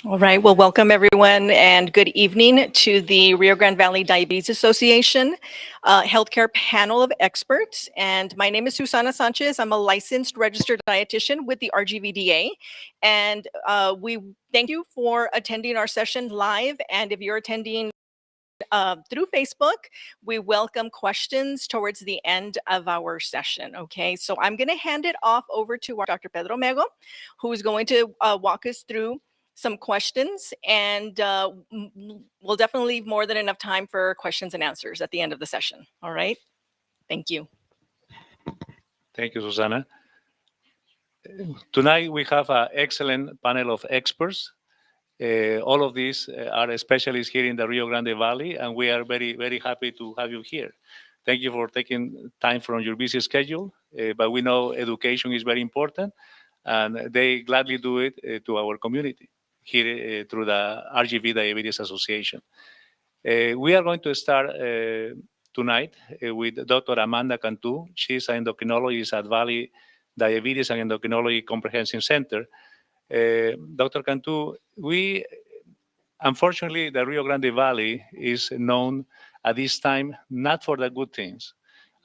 All right, well, welcome everyone and good evening to the Rio Grande Valley Diabetes Association healthcare panel of experts. And my name is Susana Sanchez. I'm a licensed registered dietitian with the Rgvda. And we thank you for attending our session live. And if you're attending through Facebook, we welcome questions towards the end of our session. Okay, so I'm going to hand it off over to our Dr. Pedro Mego, who is going to walk us through some questions, and we'll definitely leave more than enough time for questions and answers at the end of the session. All right, thank you. Thank you, Susana. Tonight we have an excellent panel of experts. All of these are specialists here in the Rio Grande Valley, and we are very, very happy to have you here. Thank you for taking time from your busy schedule, but we know education is very important, and they gladly do it to our community here through the Rgvda Diabetes Association. We are going to start tonight with Dr. Amanda Cantu. She's an endocrinologist at Valley Diabetes and Endocrinology Comprehensive Center. Dr. Cantu, unfortunately, the Rio Grande Valley is known at this time not for the good things.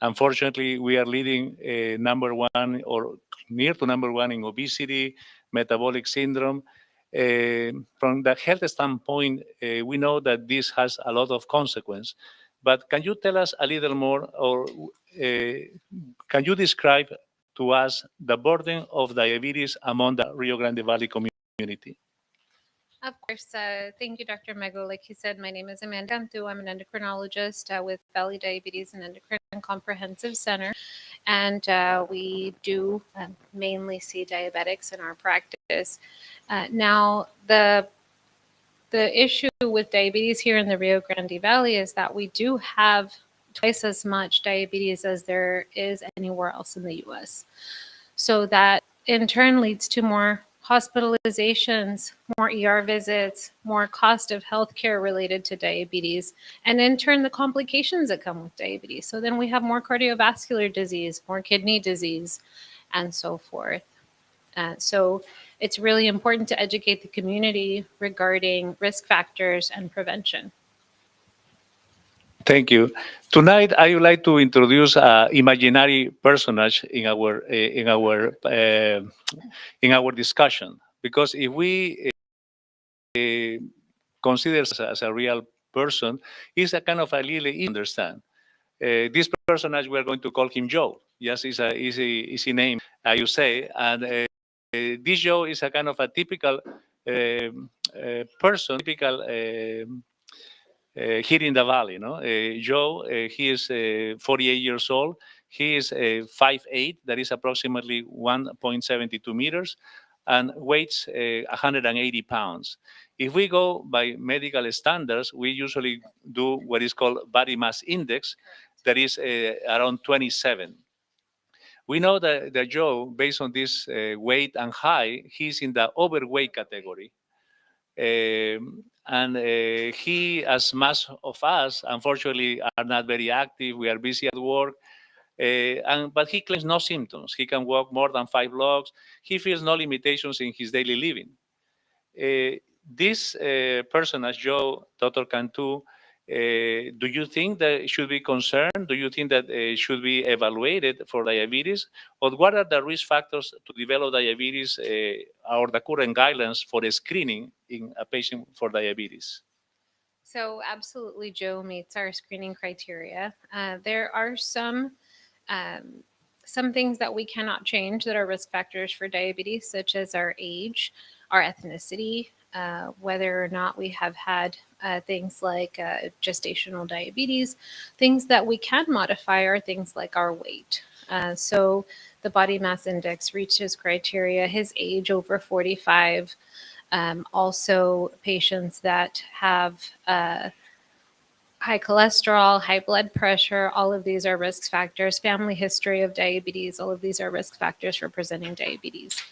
Unfortunately, we are leading number one or near to number one in obesity, metabolic syndrome. From the health standpoint, we know that this has a lot of consequence. But can you tell us a little more, or can you describe to us the burden of diabetes among the Rio Grande Valley community? Of course. Thank you, Dr. Mego. Like you said, my name is Amanda Cantu. I'm an endocrinologist with Valley Diabetes and Endocrine Comprehensive Center. And we do mainly see diabetics in our practice. Now, the issue with diabetes here in the Rio Grande Valley is that we do have twice as much diabetes as there is anywhere else in the U.S. So that in turn leads to more hospitalizations, more ER visits, more cost of healthcare related to diabetes, and in turn the complications that come with diabetes. So then we have more cardiovascular disease, more kidney disease, and so forth. So it's really important to educate the community regarding risk factors and prevention. Thank you. Tonight, I would like to introduce an imaginary personage in our discussion, because if we consider as a real person, he's a kind of a little easy to understand. This personage, we are going to call him Joe. Yes, it's an easy name, you say, and this Joe is a kind of a typical person, typical. Here in the valley, no? Joe, he is 48 years old. He is 5'8", that is approximately 1.72 meters, and weighs 180 pounds. If we go by medical standards, we usually do what is called body mass index, that is around 27. We know that Joe, based on this weight and height, he's in the overweight category. And he, as most of us, unfortunately, are not very active. We are busy at work. But he claims no symptoms. He can walk more than 5 blocks. He feels no limitations in his daily living. This person, as Joe, Dr. Cantu, do you think that should be concerned? Do you think that should be evaluated for diabetes? Or what are the risk factors to develop diabetes or the current guidelines for screening in a patient for diabetes? So absolutely, Joe meets our screening criteria. There are some things that we cannot change that are risk factors for diabetes, such as our age, our ethnicity, whether or not we have had things like gestational diabetes. Things that we can modify are things like our weight. So the body mass index reaches criteria, his age over 45, also patients that have high cholesterol, high blood pressure, all of these are risk factors. Family history of diabetes, all of these are risk factors for presenting diabetes.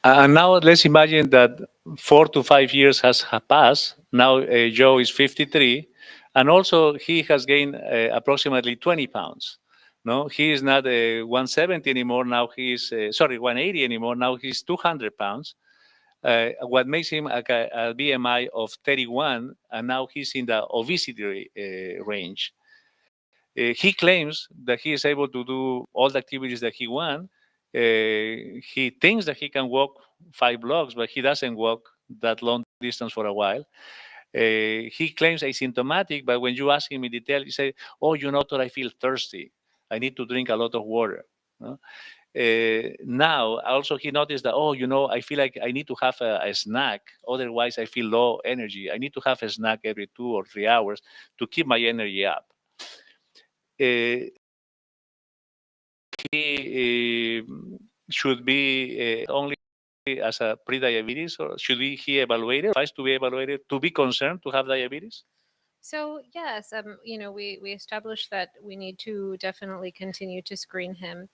And now let's imagine that 4 to 5 years has passed. Now Joe is 53, and also he has gained approximately 20 pounds. No, he is not 170 anymore. Now he is, 180 anymore. Now he's 200 pounds. What makes him a BMI of 31, and now he's in the obesity range. He claims that he is able to do all the activities that he wants. He thinks that he can walk 5 blocks, but he doesn't walk that long distance for a while. He claims asymptomatic, but when you ask him in detail, he say, "Oh, doctor, I feel thirsty. I need to drink a lot of water." No? Now, also he noticed that, "Oh, I feel like I need to have a snack. Otherwise, I feel low energy. I need to have a snack every 2 or 3 hours to keep my energy up." Uh, he should be only as a pre-diabetes, or should he evaluated, advised to be evaluated, to be concerned to have diabetes? So yes, we established that we need to definitely continue to screen him.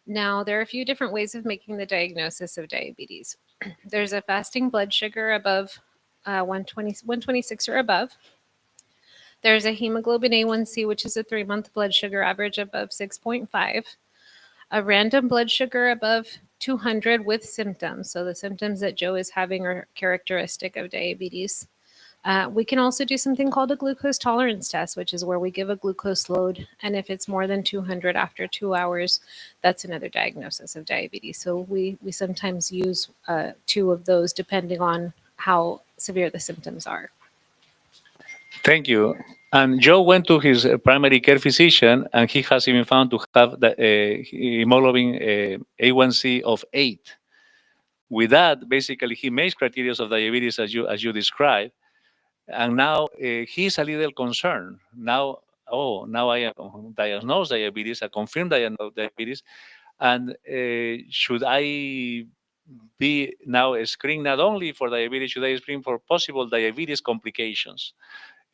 Now, there are a few different ways of making the diagnosis of diabetes. There's a fasting blood sugar above 126 or above. There's a hemoglobin A1C, which is a 3-month blood sugar average above 6.5. A random blood sugar above 200 with symptoms. So the symptoms that Joe is having are characteristic of diabetes. We can also do something called a glucose tolerance test, which is where we give a glucose load. And if it's more than 200 after 2 hours, that's another diagnosis of diabetes. So we sometimes use 2 of those depending on how severe the symptoms are. Thank you. And Joe went to his primary care physician, and he has been found to have the hemoglobin A1C of 8. With that, basically, he makes criteria of diabetes as you described, and now he's a little concerned. Now I am diagnosed diabetes, a confirmed diabetes, and should I be now screened not only for diabetes, should I screen for possible diabetes complications?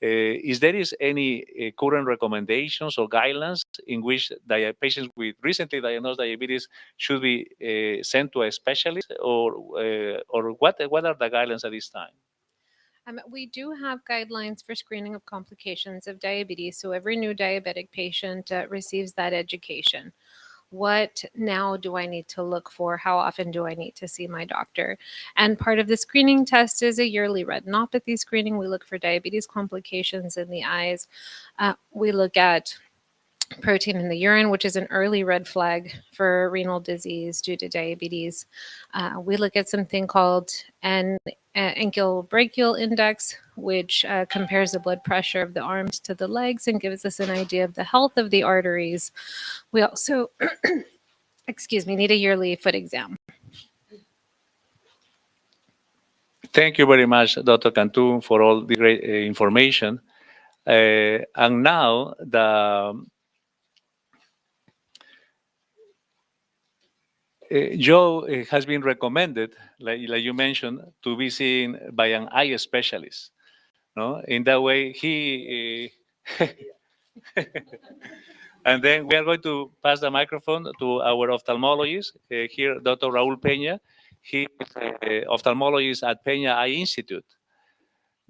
Is there any current recommendations or guidelines in which patients with recently diagnosed diabetes should be sent to a specialist, or what are the guidelines at this time? We do have guidelines for screening of complications of diabetes. So every new diabetic patient receives that education. What now do I need to look for? How often do I need to see my doctor? And part of the screening test is a yearly retinopathy screening. We look for diabetes complications in the eyes. We look at protein in the urine, which is an early red flag for renal disease due to diabetes. We look at something called an ankle brachial index, which compares the blood pressure of the arms to the legs and gives us an idea of the health of the arteries. We also, need a yearly foot exam. Thank you very much, Dr. Cantu, for all the great information. And now Joe has been recommended, like you mentioned, to be seen by an eye specialist. No, in that way, he. And then we are going to pass the microphone to our ophthalmologist here, Dr. Raul Peña. He is an ophthalmologist at Peña Eye Institute.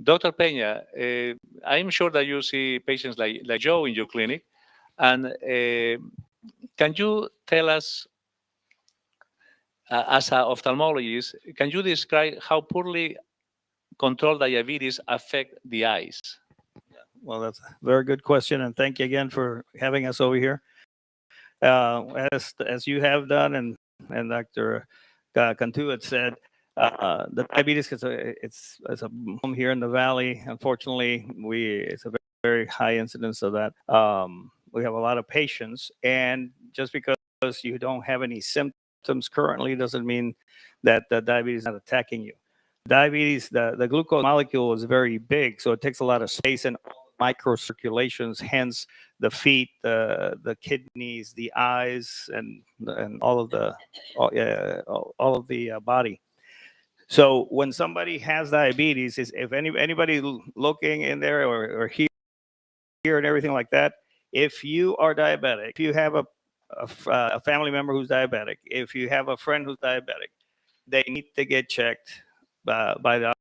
Dr. Peña, I'm sure that you see patients like Joe in your clinic, and can you tell us, as an ophthalmologist, can you describe how poorly controlled diabetes affect the eyes? Well, that's a very good question, and thank you again for having us over here. As you have done, and Dr. Cantu had said, the diabetes is a problem here in the valley. Unfortunately, it's a very, very high incidence of that. We have a lot of patients, and just because you don't have any symptoms currently doesn't mean that the diabetes is not attacking you. Diabetes, the glucose molecule is very big, so it takes a lot of space and microcirculations, hence the feet, the kidneys, the eyes, and all of the body. So when somebody has diabetes, if anybody looking in there or here and everything like that, if you are diabetic, if you have a family member who's diabetic, if you have a friend who's diabetic, they need to get checked by the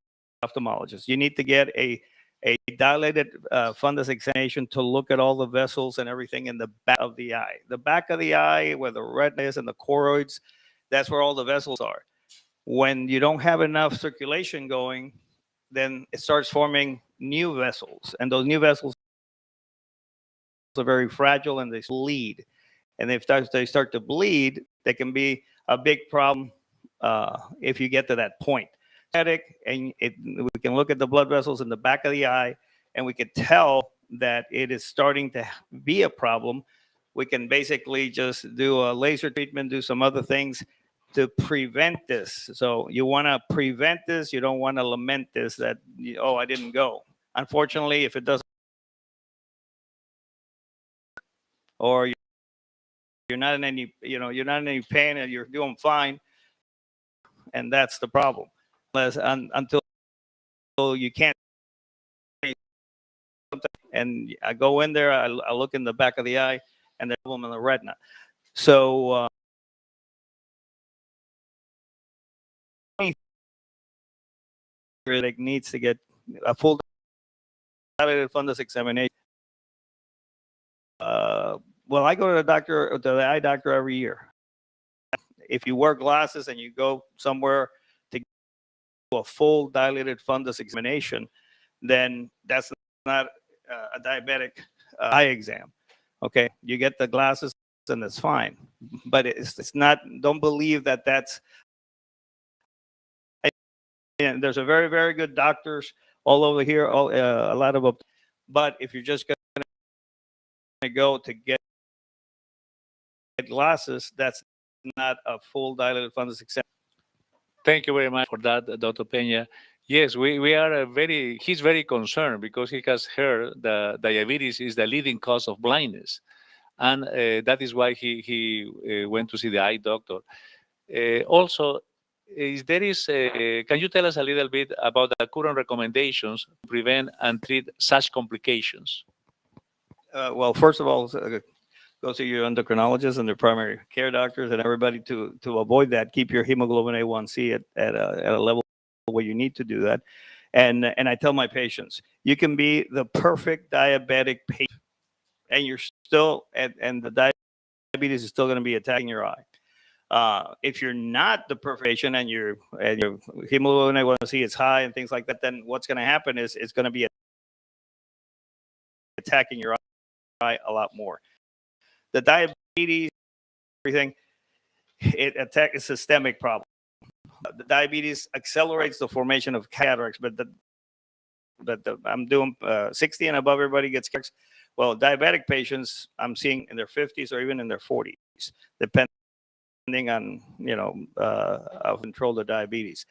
ophthalmologist. You need to get a a dilated fundus examination to look at all the vessels and everything in the back of the eye. The back of the eye, where the retina is and the choroids, that's where all the vessels are. When you don't have enough circulation going, then it starts forming new vessels, and those new vessels are very fragile and they bleed. And if they start to bleed, they can be a big problem if you get to that point. And we can look at the blood vessels in the back of the eye, and we could tell that it is starting to be a problem. We can basically just do a laser treatment, do some other things to prevent this. So you want to prevent this. You don't want to lament this that, oh, I didn't go. Unfortunately, if it doesn't, or you're not in any, you're not in any pain and you're doing fine, and that's the problem. Until you can't, and I go in there, I look in the back of the eye, and there's a problem in the retina. So it needs to get a full dilated fundus examination. Well, I go to the eye doctor every year. If you wear glasses and you go somewhere to do a full dilated fundus examination, then that's not a diabetic eye exam. Okay, you get the glasses and it's fine, but it's not. Don't believe that that's. And there's a very, very good doctors all over here, a lot of them. But if you're just going to go to get glasses, that's not a full dilated fundus exam. Thank you very much for that, Dr. Peña. Yes, we are he's very concerned because he has heard that diabetes is the leading cause of blindness. And that is why he went to see the eye doctor. Also, can you tell us a little bit about the current recommendations to prevent and treat such complications? Well, first of all, go see your endocrinologist and their primary care doctors and everybody to avoid that. Keep your hemoglobin A1C at a level where you need to do that. And I tell my patients, you can be the perfect diabetic patient, and you're still and the diabetes is still going to be attacking your eye. If you're not the perfect patient and your hemoglobin A1C is high and things like that, then what's going to happen is it's going to be attacking your eye a lot more. The diabetes, everything, it attacks a systemic problem. The diabetes accelerates the formation of cataracts, but I'm doing 60 and above, everybody gets cataracts. Well, diabetic patients I'm seeing in their 50s or even in their 40s, depending on how to control the diabetes.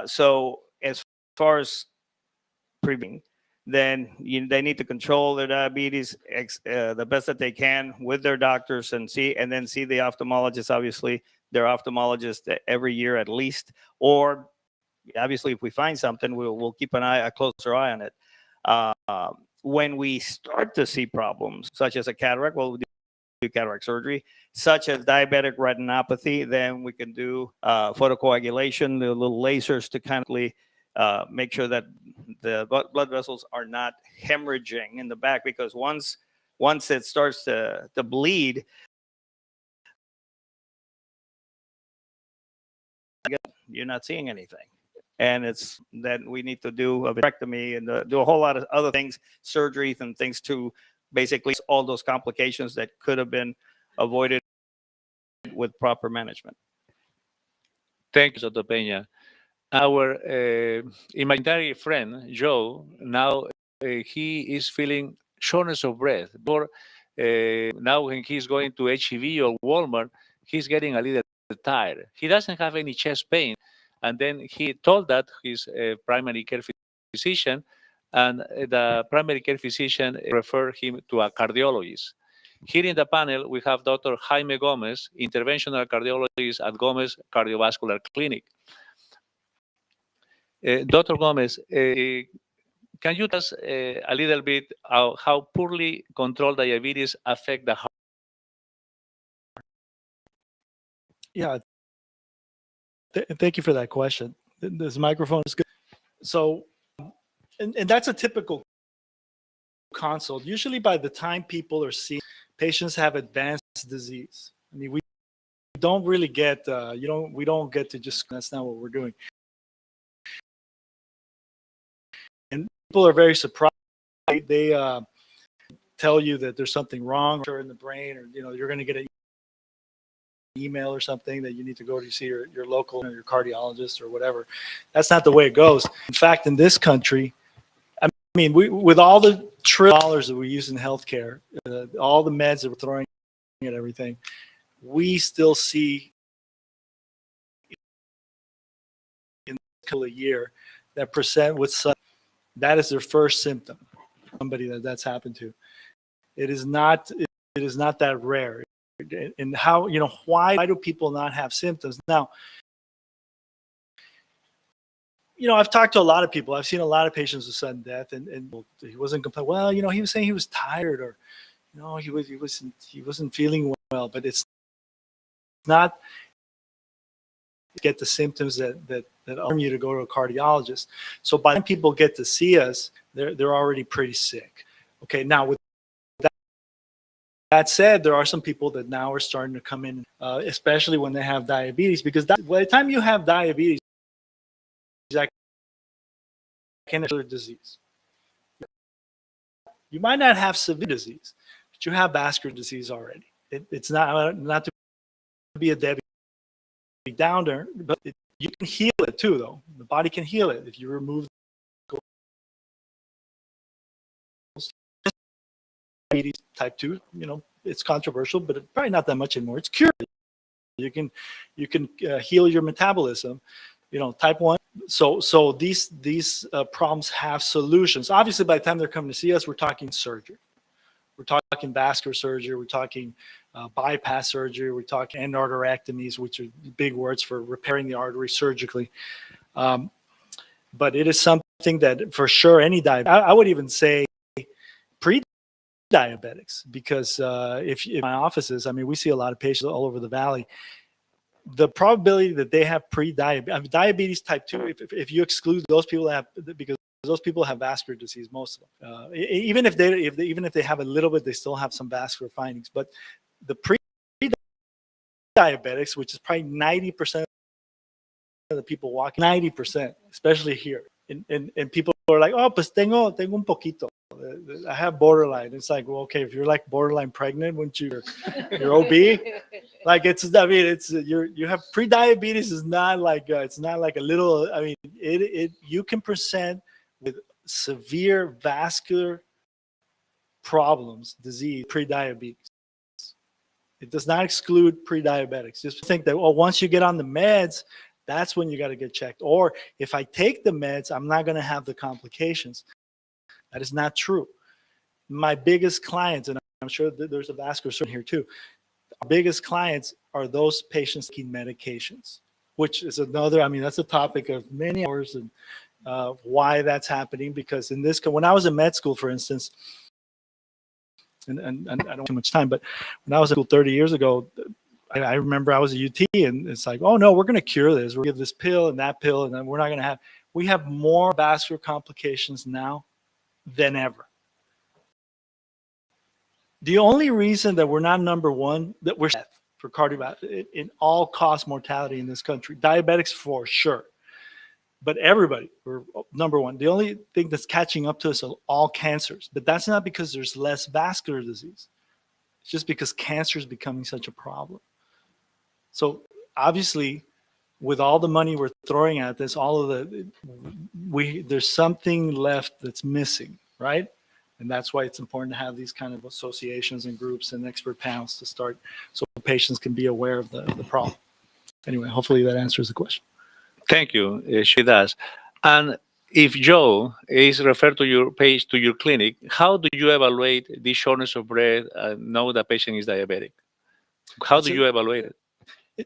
So as far as preventing, then they need to control their diabetes the best that they can with their doctors and then see the ophthalmologist. Obviously, their ophthalmologist every year at least, or obviously if we find something, we'll keep a closer eye on it. When we start to see problems such as a cataract, we'll do cataract surgery. Such as diabetic retinopathy, then we can do photocoagulation, the little lasers to kind of make sure that the blood vessels are not hemorrhaging in the back, because once it starts to bleed, you're not seeing anything. And it's that we need to do a vitrectomy and do a whole lot of other things, surgeries and things to basically all those complications that could have been avoided with proper management. Thank you, Dr. Peña. Our imaginary friend, Joe, now he is feeling shortness of breath. Or now when he's going to H-E-B or Walmart, he's getting a little tired. He doesn't have any chest pain. And then he told that his primary care physician, and the primary care physician referred him to a cardiologist. Here in the panel, we have Dr. Jaime Gomez, interventional cardiologist at Gomez Cardiovascular Clinic. Dr. Gomez, can you tell us a little bit how poorly controlled diabetes affect the heart? Yeah, thank you for that question. This microphone is good. So, and that's a typical consult, usually by the time people are seeing, patients have advanced disease. I mean, we don't really get, we don't get to just, that's not what we're doing. And people are very surprised. They tell you that there's something wrong in the brain, or, you're going to get an email or something that you need to go to see your local, your cardiologist or whatever. That's not the way it goes. In fact, in this country, I mean, with all the $1 trillion that we use in healthcare, all the meds that we're throwing at everything, we still see in a year that percent with that is their first symptom. Somebody that's happened to. It is not that rare. And how, why do people not have symptoms? Now, I've talked to a lot of people. I've seen a lot of patients with sudden death, and he wasn't complaining. Well, he was saying he was tired, or he wasn't feeling well. But it's not get the symptoms that alarm you to go to a cardiologist. So by the time people get to see us, they're already pretty sick. Okay, now with that said, there are some people that now are starting to come in, especially when they have diabetes, because by the time you have diabetes, that can be a disease. You might not have severe disease, but you have vascular disease already. It's not to be a Debbie Downer, but you can heal it too, though. The body can heal it if you remove diabetes type 2. It's controversial, but it's probably not that much anymore. It's cured. You can heal your metabolism. Type 1. So these problems have solutions. Obviously, by the time they're coming to see us, we're talking surgery. We're talking vascular surgery. We're talking bypass surgery. We're talking endarterectomies, which are big words for repairing the artery surgically. But it is something that for sure I would even say pre-diabetics, because if in my offices, I mean, we see a lot of patients all over the valley. The probability that they have diabetes type 2, if you exclude those people that have, because those people have vascular disease, most of them. Even if they have a little bit, they still have some vascular findings. But the pre-diabetics, which is probably 90% of the people walking, 90%, especially here, and people are like, oh, pues tengo un poquito. I have borderline. It's like, well, okay, if you're like borderline pregnant, wouldn't you're OB? Like you have pre-diabetes is not like it's not like a little. I mean, you can present with severe vascular problems, disease, pre-diabetes. It does not exclude pre-diabetics. Just think that once you get on the meds, that's when you got to get checked. Or if I take the meds, I'm not going to have the complications. That is not true. My biggest clients, and I'm sure that there's a vascular surgeon here too, our biggest clients are those patients taking medications, which is another, I mean, that's a topic of many hours, and why that's happening. Because when I was in med school, for instance, and I don't have too much time, but when I was in school 30 years ago, I remember I was at UT, and it's like, oh no, we're going to cure this. We'll give this pill and that pill, and then we're not going to have, we have more vascular complications now than ever. The only reason that we're not number one, that we're for cardiovascular in all cause mortality in this country, diabetics for sure, but everybody, we're number one. The only thing that's catching up to us are all cancers, but that's not because there's less vascular disease. It's just because cancer is becoming such a problem. So obviously, with all the money we're throwing at this, there's something left that's missing, right? And that's why it's important to have these kind of associations and groups and expert panels to start, so patients can be aware of the problem. Anyway, hopefully that answers the question. Thank you. She does. And if Joe is referred to your clinic, how do you evaluate the shortness of breath and know the patient is diabetic? How do you evaluate it?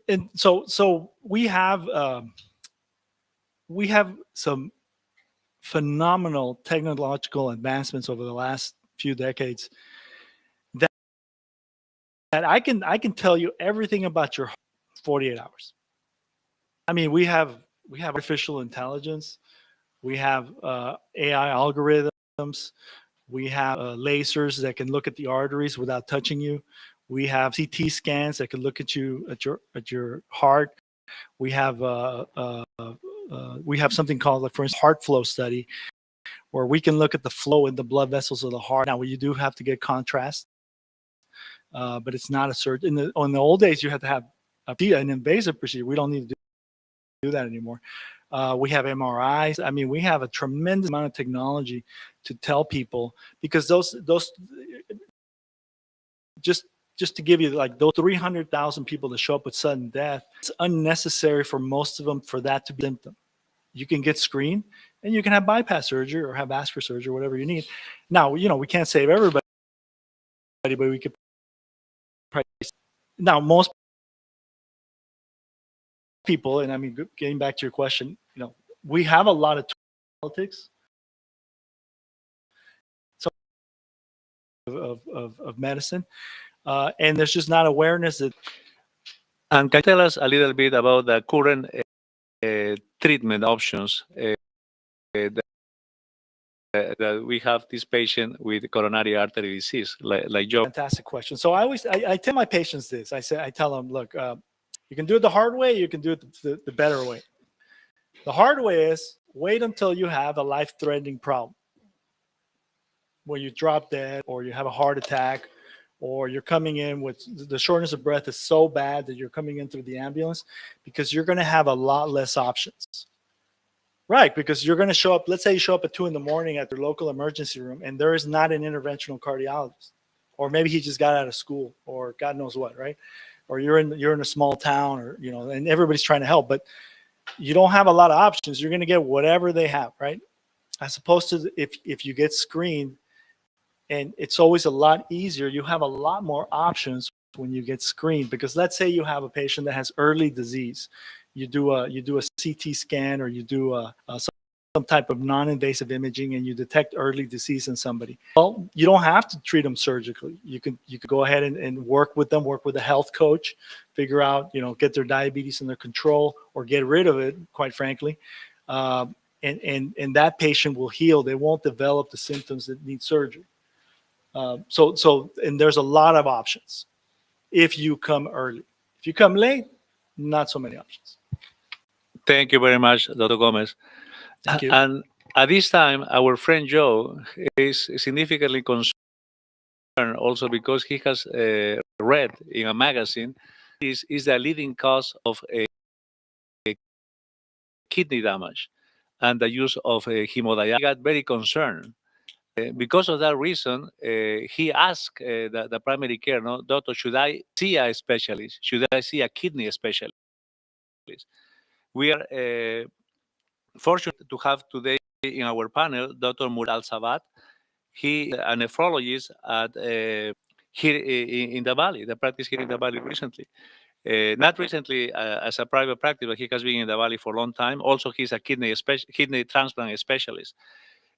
And so we have some phenomenal technological advancements over the last few decades that I can tell you everything about your 48 hours. I mean, we have artificial intelligence, we have AI algorithms, We have lasers that can look at the arteries without touching you. We have CT scans that can look at you at your heart. We have something called, like, for instance, heart flow study, where we can look at the flow in the blood vessels of the heart. Now, you do have to get contrast, but it's not a surgery. In the old days, you had to have an invasive procedure. We don't need to do that anymore. We have MRIs. I mean, we have a tremendous amount of technology to tell people, because those just to give you, like, those 300,000 people that show up with sudden death, it's unnecessary for most of them for that to be a symptom. You can get screened and you can have bypass surgery or have vascular surgery, whatever you need. Now, we can't save everybody, but we could price. Now, most people, and I mean, getting back to your question, we have a lot of politics of medicine, and there's just not awareness that. And can you tell us a little bit about the current treatment options that we have this patient with coronary artery disease, like Joe? Fantastic question. So I tell my patients this. I tell them, look, you can do it the hard way, you can do it the better way. The hard way is wait until you have a life-threatening problem, where you drop dead, or you have a heart attack, or you're coming in with the shortness of breath is so bad that you're coming in through the ambulance, because you're going to have a lot less options. Right, because you're going to show up, let's say you show up at 2 a.m. at your local emergency room, and there is not an interventional cardiologist. Or maybe he just got out of school, or God knows what, right? Or you're in a small town, or, and everybody's trying to help, but you don't have a lot of options. You're going to get whatever they have, right? As opposed to if you get screened, and it's always a lot easier. You have a lot more options when you get screened, because let's say you have a patient that has early disease. You do a CT scan, or you do some type of non-invasive imaging, and you detect early disease in somebody. Well, you don't have to treat them surgically. You could go ahead and work with them, work with a health coach, figure out, get their diabetes under control, or get rid of it, quite frankly. And that patient will heal. They won't develop the symptoms that need surgery. And there's a lot of options if you come early. If you come late, not so many options. Thank you very much, Dr. Gomez. Thank you. And at this time, our friend Joe is significantly concerned also because he has read in a magazine is the leading cause of kidney damage and the use of hemodialysis. He got very concerned. Because of that reason, he asked the primary care, doctor, should I see a specialist? Should I see a kidney specialist? We are fortunate to have today in our panel Dr. Mural Sabat. He is a nephrologist at here in the Valley, the practice here in the Valley recently. Not recently as a private practice, but he has been in the Valley for a long time. Also, he's a kidney transplant specialist.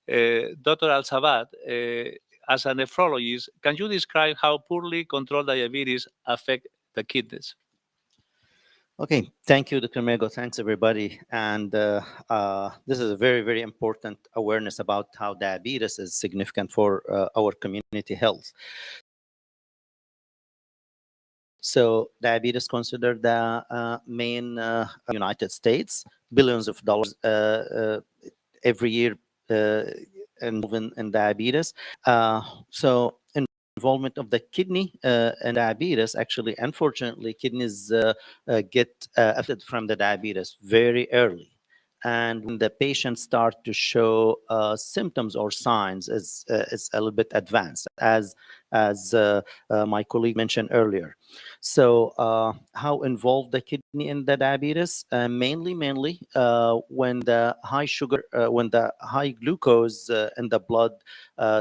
Dr. Al-Sabat, as a nephrologist, can you describe how poorly controlled diabetes affect the kidneys? Okay, thank you, Dr. Mego. Thanks, everybody. And this is a very, very important awareness about how diabetes is significant for our community health. So diabetes considered the main United States, billions of dollars every year involved in diabetes. So involvement of the kidney and diabetes, actually, unfortunately, kidneys get affected from the diabetes very early. And when the patients start to show symptoms or signs, it's a little bit advanced, as my colleague mentioned earlier. So how involved the kidney in the diabetes? Mainly when the high sugar, when the high glucose in the blood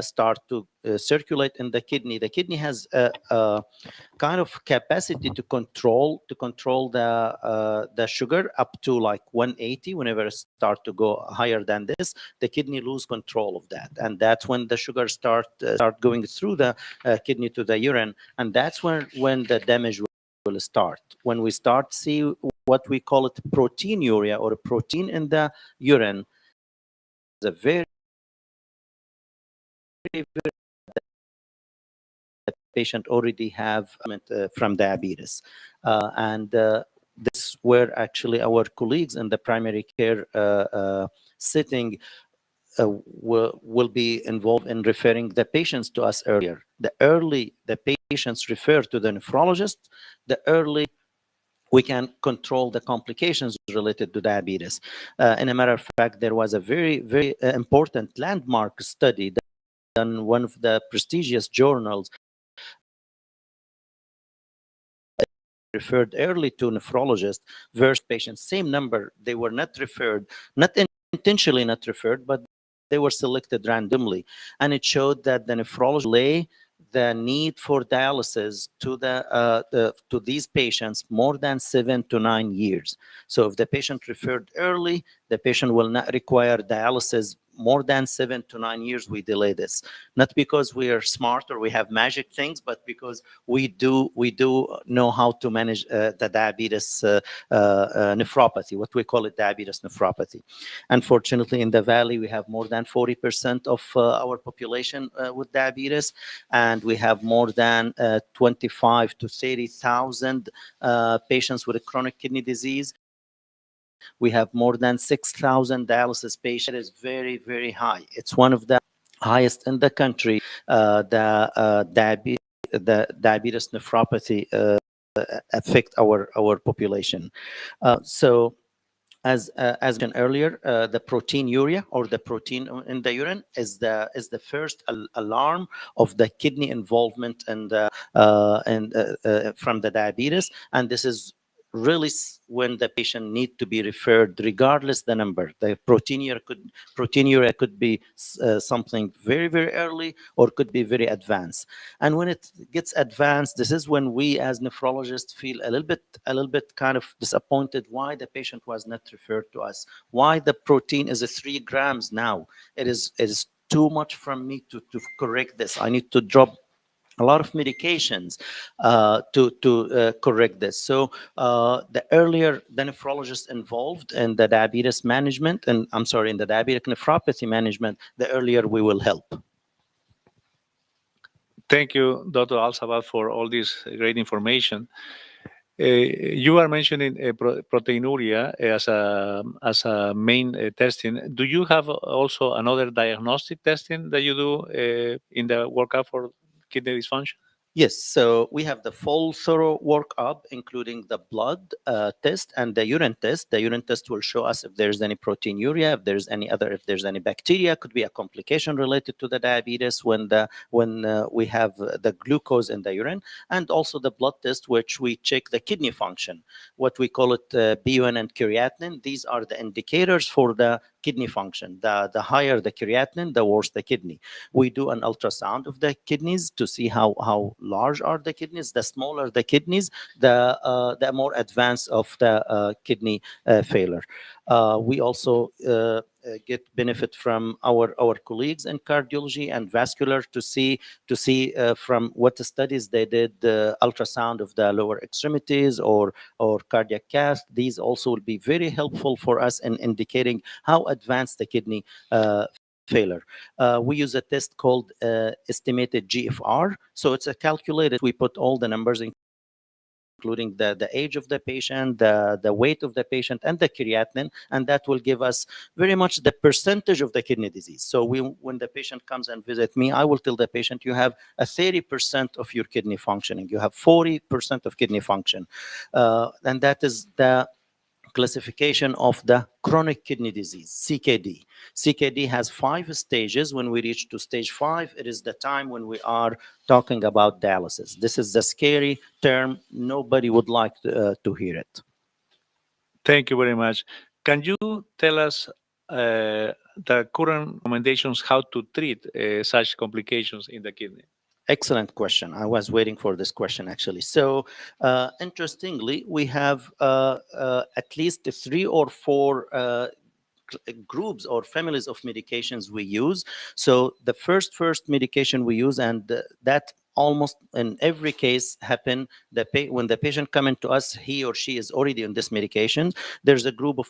start to circulate in the kidney has a kind of capacity to control the sugar up to like 180. Whenever it start to go higher than this, the kidney lose control of that, and that's when the sugar start going through the kidney to the urine, and that's when the damage will start. When we start see what we call it proteinuria, or protein in the urine, is a very the patient already have from diabetes. And this where actually our colleagues in the primary care setting will be involved in referring the patients to us earlier. The early the patients refer to the nephrologist, the early we can control the complications related to diabetes. In a matter of fact, there was a very, very important landmark study done in one of the prestigious journals referred early to nephrologist versus patients. Same number, they were not referred, not intentionally not referred, but they were selected randomly. And it showed that the nephrologist lay the need for dialysis to these patients more than 7 to 9 years. So if the patient referred early, the patient will not require dialysis more than 7 to 9 years. We delay this, not because we are smart or we have magic things, but because we do know how to manage the diabetes nephropathy, what we call it, diabetes nephropathy. Unfortunately, in the valley, we have more than 40% of our population with diabetes, and we have more than 25 to 30,000 patients with a chronic kidney disease. We have more than 6,000 dialysis patients. It is very, very high. It's one of the highest in the country. The diabetes nephropathy affect our population. So as mentioned earlier, the proteinuria or the protein in the urine is the first alarm of the kidney involvement and from the diabetes, and this is really when the patient need to be referred, regardless the number. The proteinuria could be something very, very early or could be very advanced. And when it gets advanced, this is when we as nephrologists feel a little bit kind of disappointed why the patient was not referred to us, why the protein is 3 grams now. It is too much from me to correct this. I need to drop a lot of medications to correct this. So the earlier the nephrologist involved in the diabetes management, and I'm sorry, in the diabetic nephropathy management, the earlier we will help. Thank you, Dr. Al-Sabah, for all this great information. You are mentioning proteinuria as a main testing. Do you have also another diagnostic testing that you do in the workup for kidney dysfunction? Yes, so we have the full thorough workup, including the blood test and the urine test. The urine test will show us if there's any proteinuria, if there's any bacteria, could be a complication related to the diabetes when we have the glucose in the urine, and also the blood test, which we check the kidney function, what we call it BUN and creatinine. These are the indicators for the kidney function. The higher the creatinine, the worse the kidney. We do an ultrasound of the kidneys to see how large are the kidneys. The smaller the kidneys, the more advanced of the kidney failure. We also get benefit from our colleagues in cardiology and vascular to see from what the studies they did, the ultrasound of the lower extremities or cardiac cath. These also will be very helpful for us in indicating how advanced the kidney failure. We use a test called estimated GFR. So it's a calculated, we put all the numbers in, including the age of the patient, the weight of the patient, and the creatinine, and that will give us very much the percentage of the kidney disease. So when the patient comes and visit me, I will tell the patient, you have a 30% of your kidney functioning, you have 40% of kidney function, and that is the classification of the chronic kidney disease, CKD. CKD has 5 stages. When we reach to stage 5, it is the time when we are talking about dialysis. This is the scary term. Nobody would like to hear it. Thank you very much. Can you tell us the current recommendations how to treat such complications in the kidney? Excellent question. I was waiting for this question, actually. So, interestingly, we have at least 3 or 4 groups or families of medications we use. So, the first medication we use, and that almost in every case happen. When the patient come into us, he or she is already on this medication. There's a group of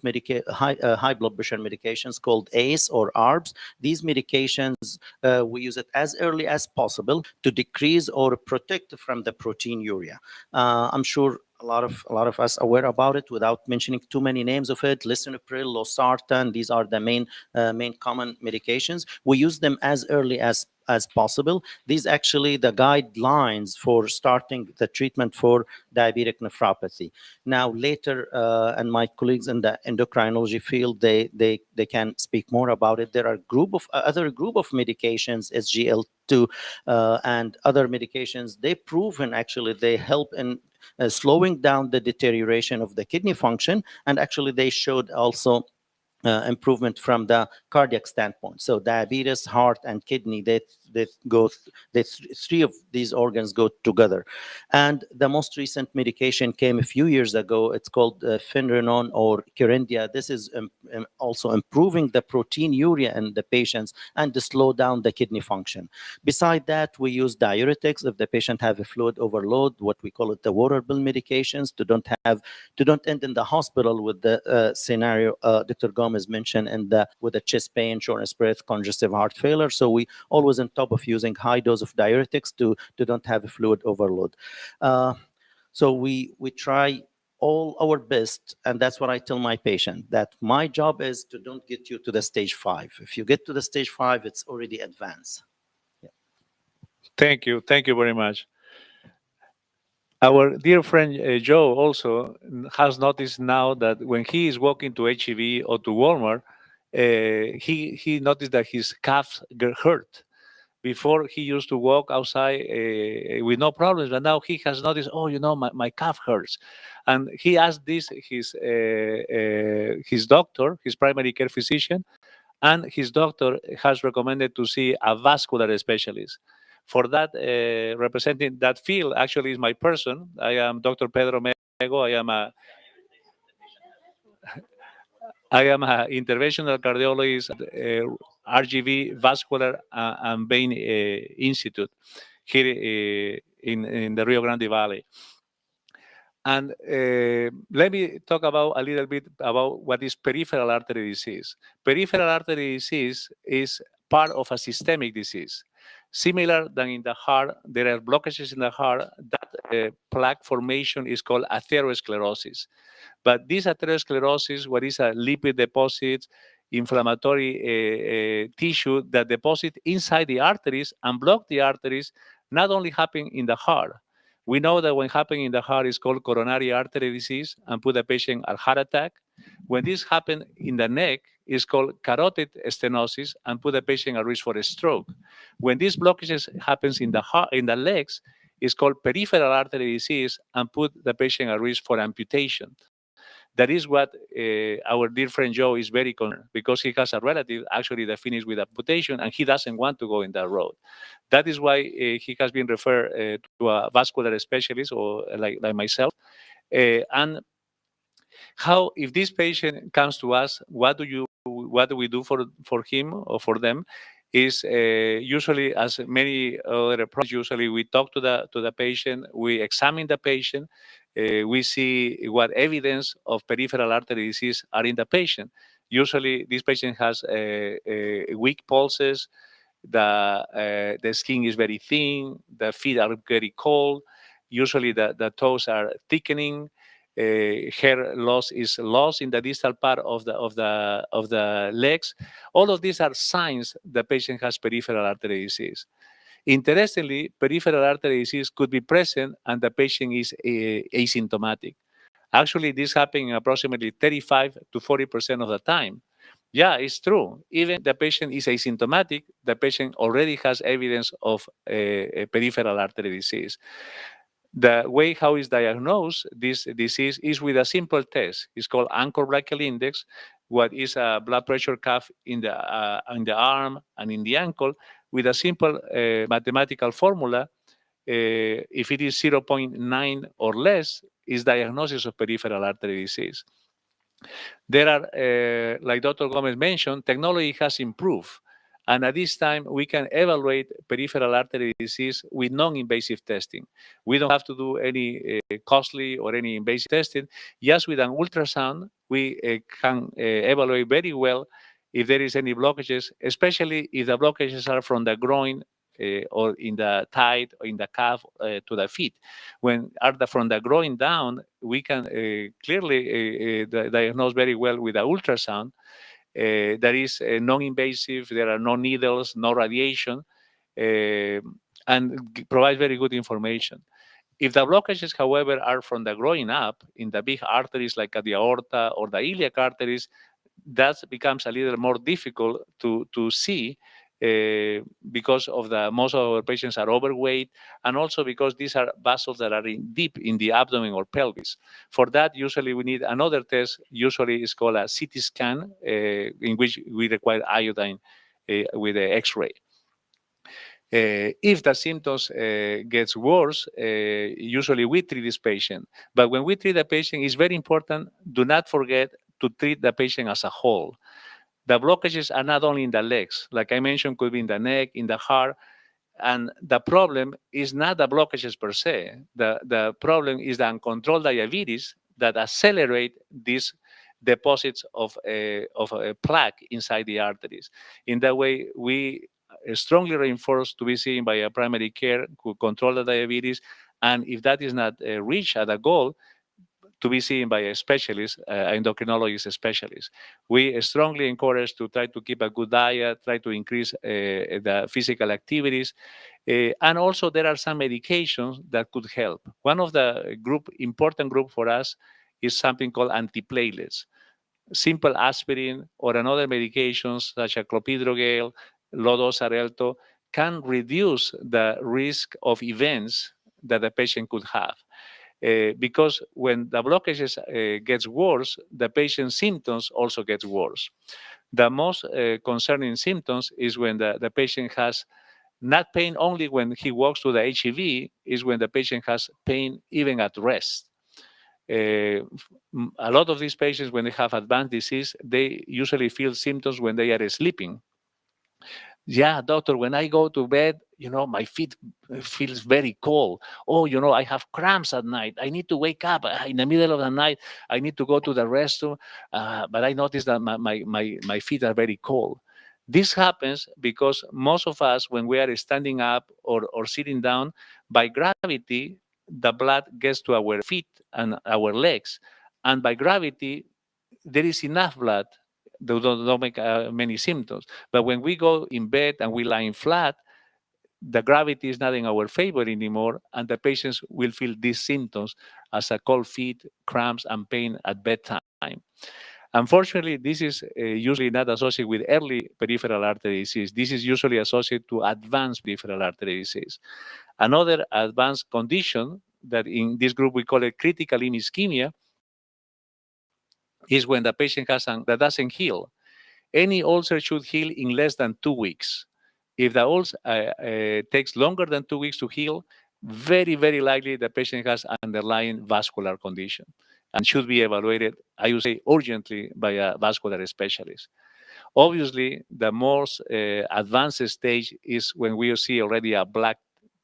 high blood pressure medications called ACE or ARBs. These medications, we use it as early as possible to decrease or protect from the proteinuria. I'm sure a lot of us aware about it without mentioning too many names of it. Lisinopril, losartan, these are the main common medications. We use them as early as possible. These actually the guidelines for starting the treatment for diabetic nephropathy. Now later, and my colleagues in the endocrinology field, they can speak more about it. There are other group of medications, SGL2 and other medications. They proven actually they help in slowing down the deterioration of the kidney function, and actually they showed also improvement from the cardiac standpoint. So diabetes, heart, and kidney, three of these organs go together. And the most recent medication came a few years ago. It's called Finrenone or Kerendia. This is also improving the proteinuria in the patients and to slow down the kidney function. Beside that, we use diuretics if the patient have a fluid overload, what we call it the waterable medications, to don't end in the hospital with the scenario Dr. Gomez mentioned with the chest pain, shortness of breath, congestive heart failure. So we always on top of using high dose of diuretics to don't have a fluid overload. So we try all our best, and that's what I tell my patient, that my job is to don't get you to the stage 5. If you get to the stage 5, it's already advanced. Thank you very much. Our dear friend Joe also has noticed now that when he is walking to HEB or to Walmart, he noticed that his calves get hurt. Before he used to walk outside with no problems, but now he has noticed, oh, my calf hurts, and he asked this his doctor, his primary care physician, and his doctor has recommended to see a vascular specialist. For that, representing that field, actually is my person. I am Dr. Pedro Mego. I am an interventional cardiologist at Rgvda Vascular and Vein Institute here in the Rio Grande Valley. And let me talk about a little bit about what is peripheral artery disease. Peripheral artery disease is part of a systemic disease. Similar than in the heart, there are blockages in the heart. That plaque formation is called atherosclerosis. But this atherosclerosis, what is a lipid deposit, inflammatory tissue that deposit inside the arteries and block the arteries, not only happen in the heart. We know that when happening in the heart is called coronary artery disease and put the patient at heart attack. When this happens in the neck, it's called carotid stenosis and put the patient at risk for a stroke. When these blockages happens in the heart, in the legs, it's called peripheral artery disease and put the patient at risk for amputation. That is what our dear friend Joe is very concerned, because he has a relative actually that finished with amputation and he doesn't want to go in that road. That is why he has been referred to a vascular specialist or like myself. And how, if this patient comes to us, what do we do for him or for them? Is usually, as many other approaches, usually we talk to the patient, we examine the patient, we see what evidence of peripheral artery disease are in the patient. Usually, this patient has weak pulses, the skin is very thin, the feet are very cold. Usually, the toes are thickening. Hair loss is lost in the distal part of the legs. All of these are signs the patient has peripheral artery disease. Interestingly, peripheral artery disease could be present and the patient is asymptomatic. Actually, this happens approximately 35 to 40% of the time. Yeah, it's true. Even the patient is asymptomatic, the patient already has evidence of a peripheral artery disease. The way how is diagnosed this disease is with a simple test. It's called anchor brachial index, what is a blood pressure cuff in the arm and in the ankle with a simple mathematical formula. If it is 0.9 or less, is diagnosis of peripheral artery disease. There are, like Dr. Gomez mentioned, technology has improved. And at this time, we can evaluate peripheral artery disease with non-invasive testing. We don't have to do any costly or any invasive testing. Just with an ultrasound, we can evaluate very well if there is any blockages, especially if the blockages are from the groin or in the thigh or in the calf to the feet. When from the groin down, we can clearly diagnose very well with the ultrasound. That is non-invasive. There are no needles, no radiation, and provides very good information. If the blockages, however, are from the groin up in the big arteries like the aorta or the iliac arteries, that becomes a little more difficult to see because of most of our patients are overweight, and also because these are vessels that are deep in the abdomen or pelvis. For that, usually we need another test. Usually it's called a CT scan, in which we require iodine with the X-ray. If the symptoms gets worse, usually we treat this patient. But when we treat the patient, it's very important, do not forget to treat the patient as a whole. The blockages are not only in the legs. Like I mentioned, could be in the neck, in the heart. And the problem is not the blockages per se. The problem is the uncontrolled diabetes that accelerate these deposits of plaque inside the arteries. In that way, we strongly reinforce to be seen by a primary care who control the diabetes. And if that is not reached at a goal, to be seen by a specialist, endocrinologist specialist. We strongly encourage to try to keep a good diet, try to increase the physical activities, and also there are some medications that could help. One of the important group for us is something called antiplatelets. Simple aspirin or another medications such as clopidogrel, low-dose Xarelto can reduce the risk of events that the patient could have. Because when the blockages gets worse, the patient's symptoms also gets worse. The most concerning symptoms is when the patient has not pain only when he walks to the HEV, is when the patient has pain even at rest. A lot of these patients, when they have advanced disease, they usually feel symptoms when they are sleeping. Yeah, doctor, when I go to bed, my feet feels very cold. Oh, I have cramps at night. I need to wake up in the middle of the night. I need to go to the restroom, but I notice that my feet are very cold. This happens because most of us, when we are standing up or sitting down, by gravity, the blood gets to our feet and our legs. And by gravity, there is enough blood. They don't make many symptoms. But when we go in bed and we lie flat, the gravity is not in our favor anymore, and the patients will feel these symptoms as a cold feet, cramps, and pain at bedtime. Unfortunately, this is usually not associated with early peripheral artery disease. This is usually associated to advanced peripheral artery disease. Another advanced condition that in this group we call it critical ischemia is when the patient has that doesn't heal. Any ulcer should heal in less than 2 weeks. If the ulcer takes longer than 2 weeks to heal, very, very likely the patient has underlying vascular condition and should be evaluated, I would say, urgently by a vascular specialist. Obviously, the most advanced stage is when we see already a black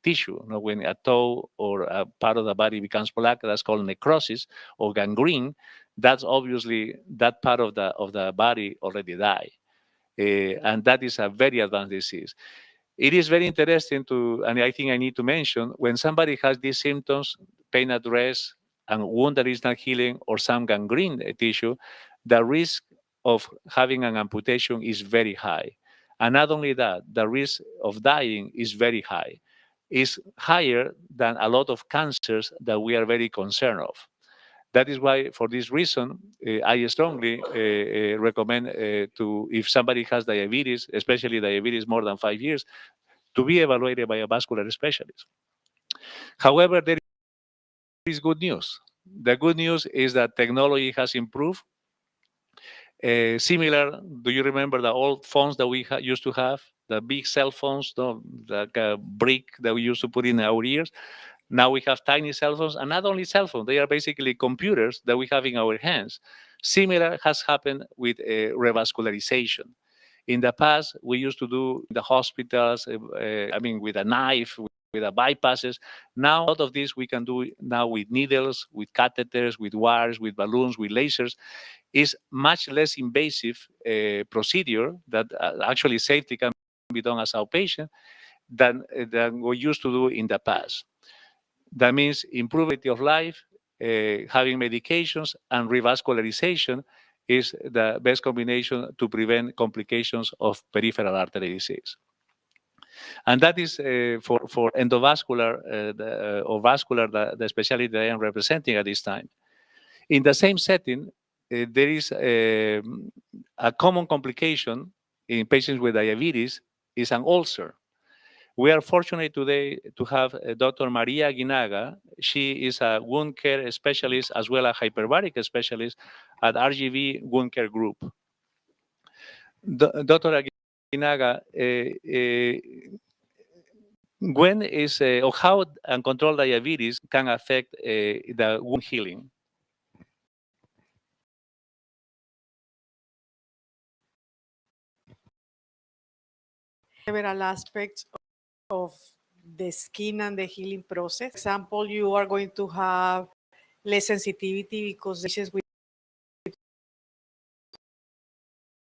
tissue. When a toe or a part of the body becomes black, that's called necrosis or gangrene. That's obviously that part of the body already died. And that is a very advanced disease. It is very interesting and I think I need to mention, when somebody has these symptoms, pain at rest, and wound that is not healing, or some gangrene tissue, the risk of having an amputation is very high. And not only that, the risk of dying is very high. It's higher than a lot of cancers that we are very concerned of. That is why, for this reason, I strongly recommend if somebody has diabetes, especially diabetes more than 5 years, to be evaluated by a vascular specialist. However, there is good news. The good news is that technology has improved. Similar, do you remember the old phones that we used to have? The big cell phones, the brick that we used to put in our ears? Now we have tiny cell phones, and not only cell phones, they are basically computers that we have in our hands. Similar has happened with revascularization. In the past, we used to do in the hospitals, with a knife, with a bypasses. Now, a lot of this we can do now with needles, with catheters, with wires, with balloons, with lasers. Is much less invasive procedure that actually safety can be done as outpatient than we used to do in the past. That means improvement of life, having medications, and revascularization is the best combination to prevent complications of peripheral artery disease. And that is for endovascular or vascular, the specialty that I am representing at this time. In the same setting, there is a common complication in patients with diabetes is an ulcer. We are fortunate today to have Dr. Maria Guinaga. She is a wound care specialist as well as hyperbaric specialist at Rgvda Wound Care Group. Dr. Guinaga, when is or how uncontrolled diabetes can affect the wound healing? Several aspects of the skin and the healing process. For example, you are going to have less sensitivity because patients with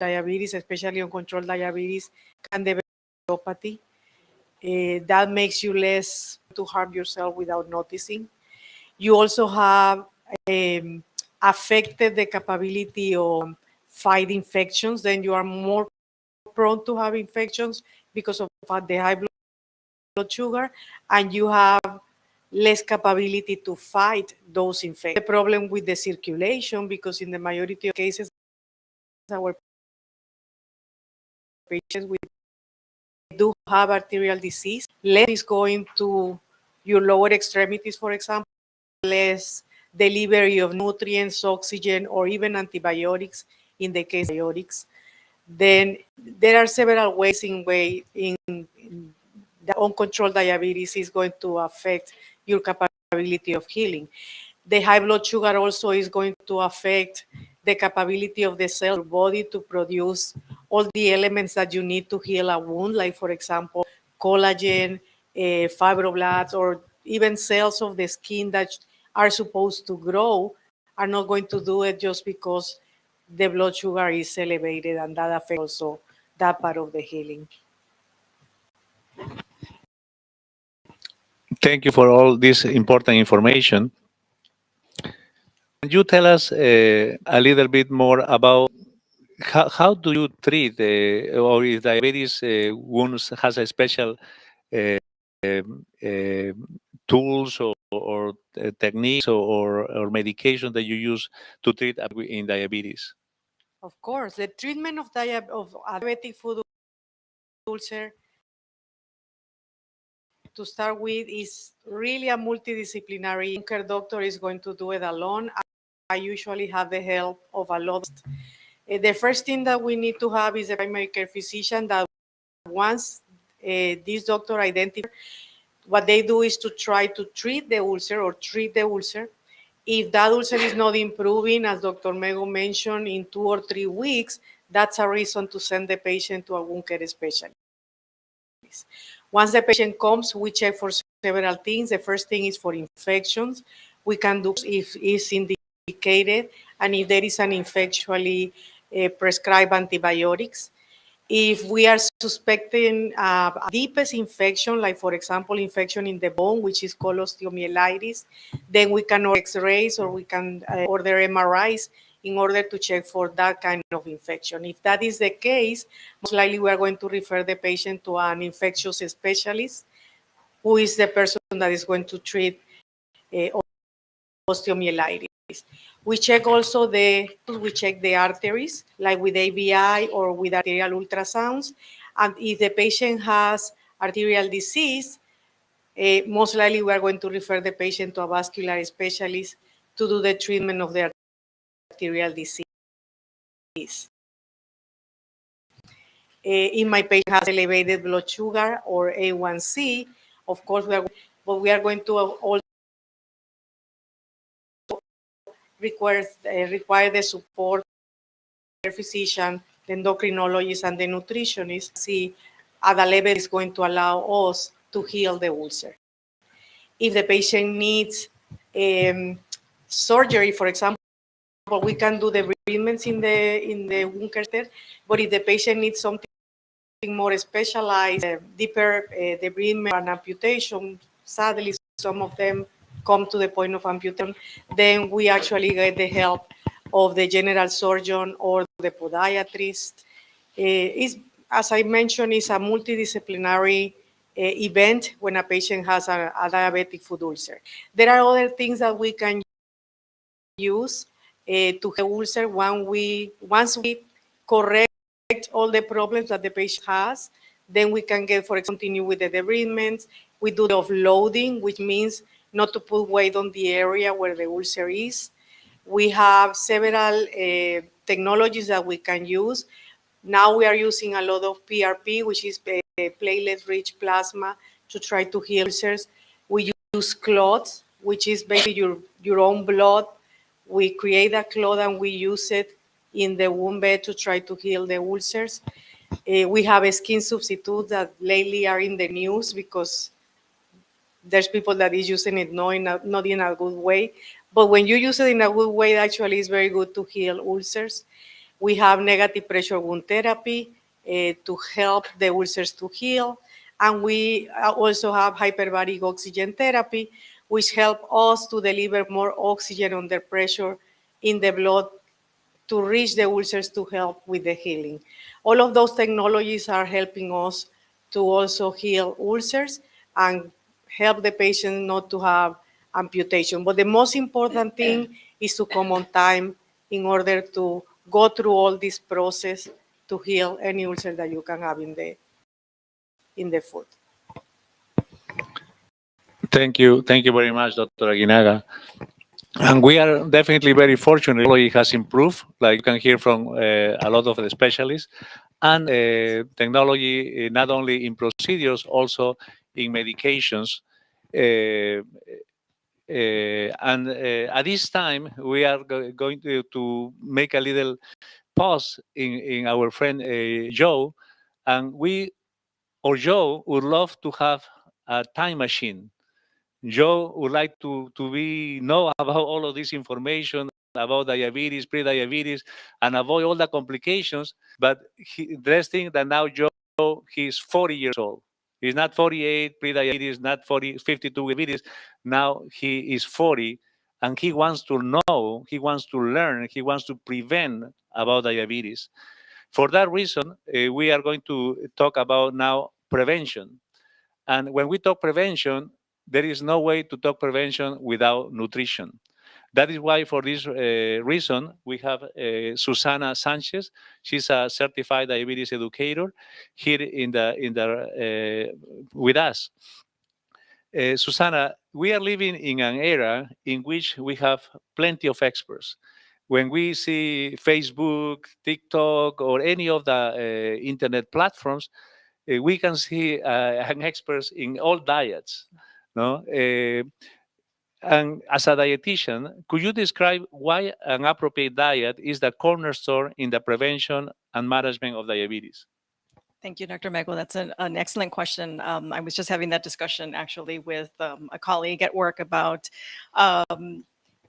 diabetes, especially uncontrolled diabetes, can develop neuropathy. That makes you less to harm yourself without noticing. You also have affected the capability of fight infections. Then you are more prone to have infections because of the high blood sugar, and you have less capability to fight those infections. The problem with the circulation, because in the majority of cases, our patients with do have arterial disease, less is going to your lower extremities, for example, less delivery of nutrients, oxygen, or even antibiotics in the case of antibiotics. Then there are several ways in the uncontrolled diabetes is going to affect your capability of healing. The high blood sugar also is going to affect the capability of the cell body to produce all the elements that you need to heal a wound, like, for example, collagen, fibroblasts, or even cells of the skin that are supposed to grow are not going to do it just because the blood sugar is elevated, and that affects also that part of the healing. Thank you for all this important information. Can you tell us a little bit more about how do you treat or if diabetes wounds has a special tools or techniques or medication that you use to treat in diabetes? Of course, the treatment of diabetic foot ulcer, to start with, is really a multidisciplinary. Wound care doctor is going to do it alone. I usually have the help of a lot. The first thing that we need to have is a primary care physician that once this doctor identifies, what they do is to try to treat the ulcer or treat the ulcer. If that ulcer is not improving, as Dr. Mego mentioned, in 2 or 3 weeks, that's a reason to send the patient to a wound care specialist. Once the patient comes, we check for several things. The first thing is for infections. We can do if it's indicated, and if there is an infectially prescribe antibiotics. If we are suspecting a deepest infection, like, for example, infection in the bone, which is called osteomyelitis, then we can order X-rays, or we can order MRIs in order to check for that kind of infection. If that is the case, most likely we are going to refer the patient to an infectious specialist, who is the person that is going to treat osteomyelitis. We check also the arteries, like with ABI or with arterial ultrasounds. And if the patient has arterial disease, most likely we are going to refer the patient to a vascular specialist to do the treatment of the arterial disease. If my patient has elevated blood sugar or A1C, of course, we are going to also require the support of the physician, the endocrinologist and the nutritionist, see at a level is going to allow us to heal the ulcer. If the patient needs surgery, for example, we can do the debridements in the wound care, but if the patient needs something more specialized, deeper debridement and amputation, sadly, some of them come to the point of amputation, then we actually get the help of the general surgeon or the podiatrist. As I mentioned, it's a multidisciplinary event when a patient has a diabetic foot ulcer. There are other things that we can use to help ulcer once we correct all the problems that the patient has, then we can get, for example, continue with the debridements. We do the offloading, which means not to put weight on the area where the ulcer is. We have several technologies that we can use. Now we are using a lot of PRP, which is platelet-rich plasma, to try to heal ulcers. We use clots, which is basically your own blood. We create a clot and we use it in the wound bed to try to heal the ulcers. We have a skin substitute that lately are in the news because there's people that is using it not in a good way. But when you use it in a good way, actually it's very good to heal ulcers. We have negative pressure wound therapy to help the ulcers to heal. And we also have hyperbaric oxygen therapy, which help us to deliver more oxygen under pressure in the blood to reach the ulcers to help with the healing. All of those technologies are helping us to also heal ulcers and help the patient not to have amputation. But the most important thing is to come on time in order to go through all this process to heal any ulcer that you can have in the foot. Thank you very much, Dr. Aguinaga. And we are definitely very fortunate. Technology has improved, like you can hear from a lot of the specialists, and technology not only in procedures, also in medications. At this time, we are going to make a little pause in our friend Joe, and Joe would love to have a time machine. Joe would like to know about all of this information about diabetes, pre-diabetes, and avoid all the complications. But let's think that now Joe, he's 40 years old. He's not 48 pre-diabetes, not 52 diabetes. Now he is 40, and he wants to know, he wants to learn, he wants to prevent about diabetes. For that reason, we are going to talk about now prevention. And when we talk prevention, there is no way to talk prevention without nutrition. That is why, for this reason, we have Susana Sanchez. She's a certified diabetes educator here with us. Susana, we are living in an era in which we have plenty of experts. When we see Facebook, TikTok, or any of the internet platforms, we can see an expert in all diets. No? And as a dietitian, could you describe why an appropriate diet is the cornerstone in the prevention and management of diabetes? Thank you, Dr. Mego. That's an excellent question. I was just having that discussion actually with a colleague at work about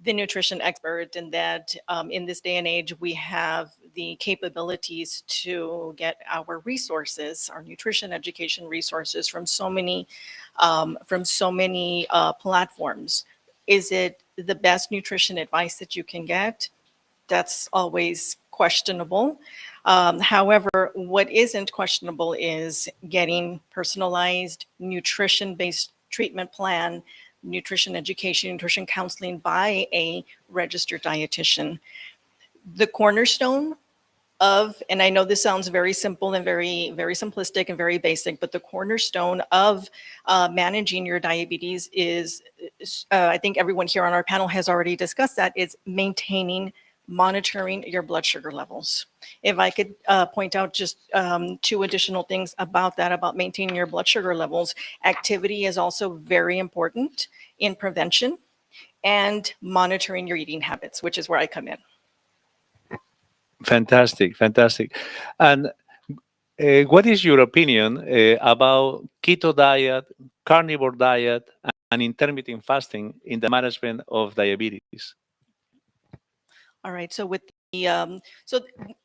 the nutrition expert, and that in this day and age, we have the capabilities to get our resources, our nutrition education resources from so many platforms. Is it the best nutrition advice that you can get? That's always questionable. However, what isn't questionable is getting personalized nutrition-based treatment plan, nutrition education, nutrition counseling by a registered dietitian. The cornerstone of, and I know this sounds very simple and very, very simplistic and very basic, but the cornerstone of managing your diabetes is, I think everyone here on our panel has already discussed that, is monitoring your blood sugar levels. If I could point out just two additional things about that, about maintaining your blood sugar levels. Activity is also very important in prevention, and monitoring your eating habits, which is where I come in. Fantastic, fantastic. And what is your opinion about keto diet, carnivore diet, and intermittent fasting in the management of diabetes? All right. So with the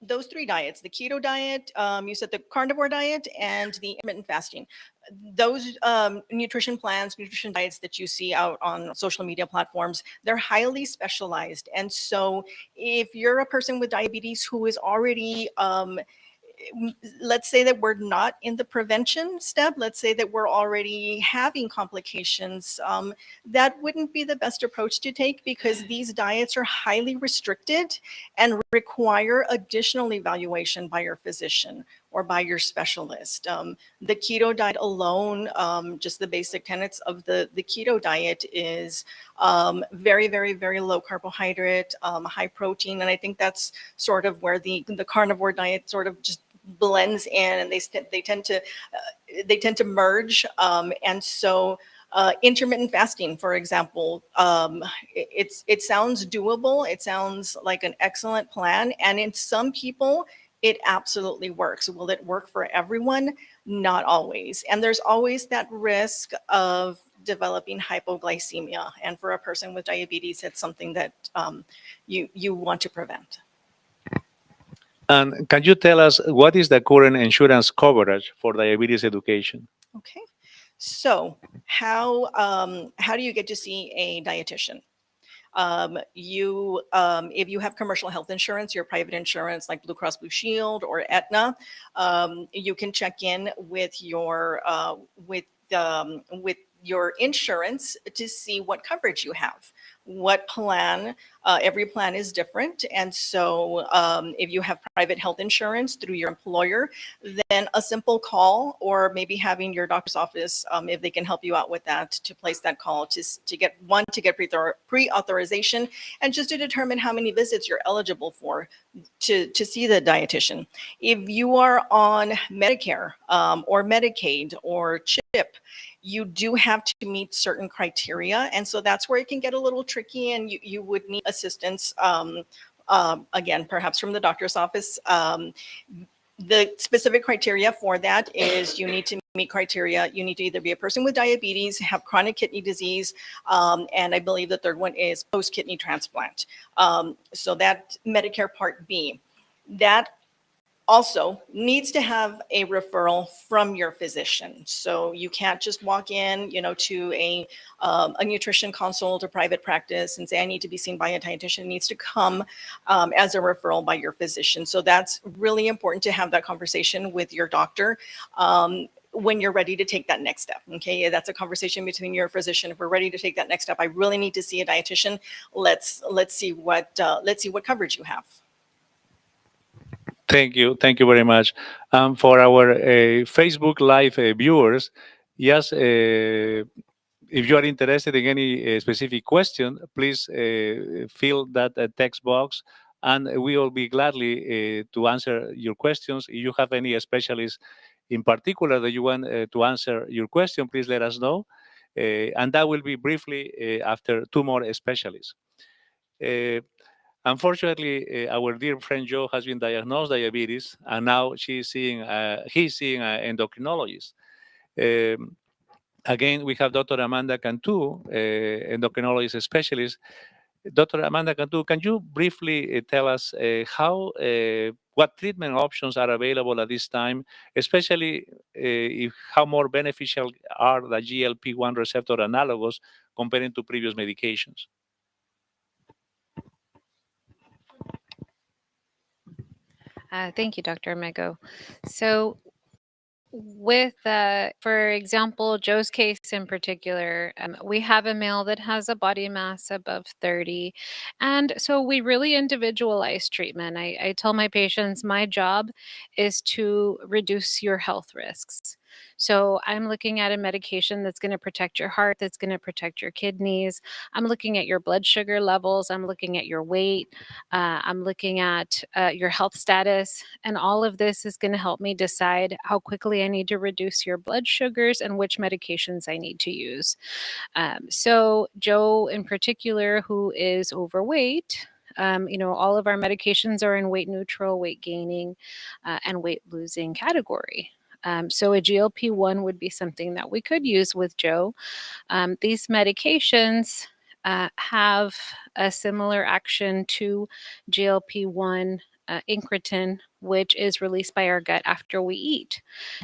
those three diets, the keto diet, you said the carnivore diet, and the intermittent fasting. Those nutrition plans, nutrition diets that you see out on social media platforms, they're highly specialized. And so, if you're a person with diabetes who is already let's say that we're not in the prevention step, let's say that we're already having complications, that wouldn't be the best approach to take because these diets are highly restricted and require additional evaluation by your physician or by your specialist. The keto diet alone, just the basic tenets of the keto diet is very, very, very low carbohydrate, high protein. And I think that's sort of where the carnivore diet sort of just blends in, and they tend to merge, and so intermittent fasting, for example, it sounds doable, it sounds like an excellent plan, and in some people it absolutely works. Will it work for everyone? Not always, and there's always that risk of developing hypoglycemia, and for a person with diabetes, it's something that you want to prevent. And can you tell us what is the current insurance coverage for diabetes education? Okay. So how do you get to see a dietitian? If you have commercial health insurance, your private insurance like Blue Cross Blue Shield or Aetna, you can check in with your insurance to see what coverage you have, what plan. Every plan is different, and so if you have private health insurance through your employer, then a simple call or maybe having your doctor's office, if they can help you out with that, to place that call to get pre-authorization and just to determine how many visits you're eligible for to see the dietitian. If you are on Medicare or Medicaid or CHIP, you do have to meet certain criteria. And so that's where it can get a little tricky and you would need assistance, again, perhaps from the doctor's office. The specific criteria for that is you need to meet criteria. You need to either be a person with diabetes, have chronic kidney disease, and I believe the third one is post-kidney transplant. So that Medicare Part B. That also needs to have a referral from your physician. So you can't just walk in, to a nutrition consult or private practice and say, I need to be seen by a dietitian. It needs to come as a referral by your physician. So that's really important to have that conversation with your doctor. When you're ready to take that next step. Okay, that's a conversation between your physician. If we're ready to take that next step, I really need to see a dietitian. Let's see what coverage you have. Thank you very much. For our Facebook Live viewers, yes, if you are interested in any specific question, please fill that text box, and we will be gladly to answer your questions. If you have any specialist in particular that you want to answer your question, please let us know, and that will be briefly after two more specialists. Unfortunately, our dear friend Joe has been diagnosed diabetes, and now he's seeing an endocrinologist. Um, Again, we have Dr. Amanda Cantu, endocrinologist specialist. Dr. Amanda Cantu, can you briefly tell us what treatment options are available at this time, especially how more beneficial are the GLP-1 receptor analogs compared to previous medications? Thank you, Dr. Mego. So with, for example, Joe's case in particular, we have a male that has a body mass above 30. And so we really individualize treatment. I tell my patients my job is to reduce your health risks. So I'm looking at a medication that's going to protect your heart, that's going to protect your kidneys. I'm looking at your blood sugar levels. I'm looking at your weight. I'm looking at your health status. And all of this is going to help me decide how quickly I need to reduce your blood sugars and which medications I need to use. So Joe in particular, who is overweight, All of our medications are in weight neutral, weight gaining, and weight losing category. So a GLP-1 would be something that we could use with Joe. These medications have a similar action to GLP-1 incretin, which is released by our gut after we eat.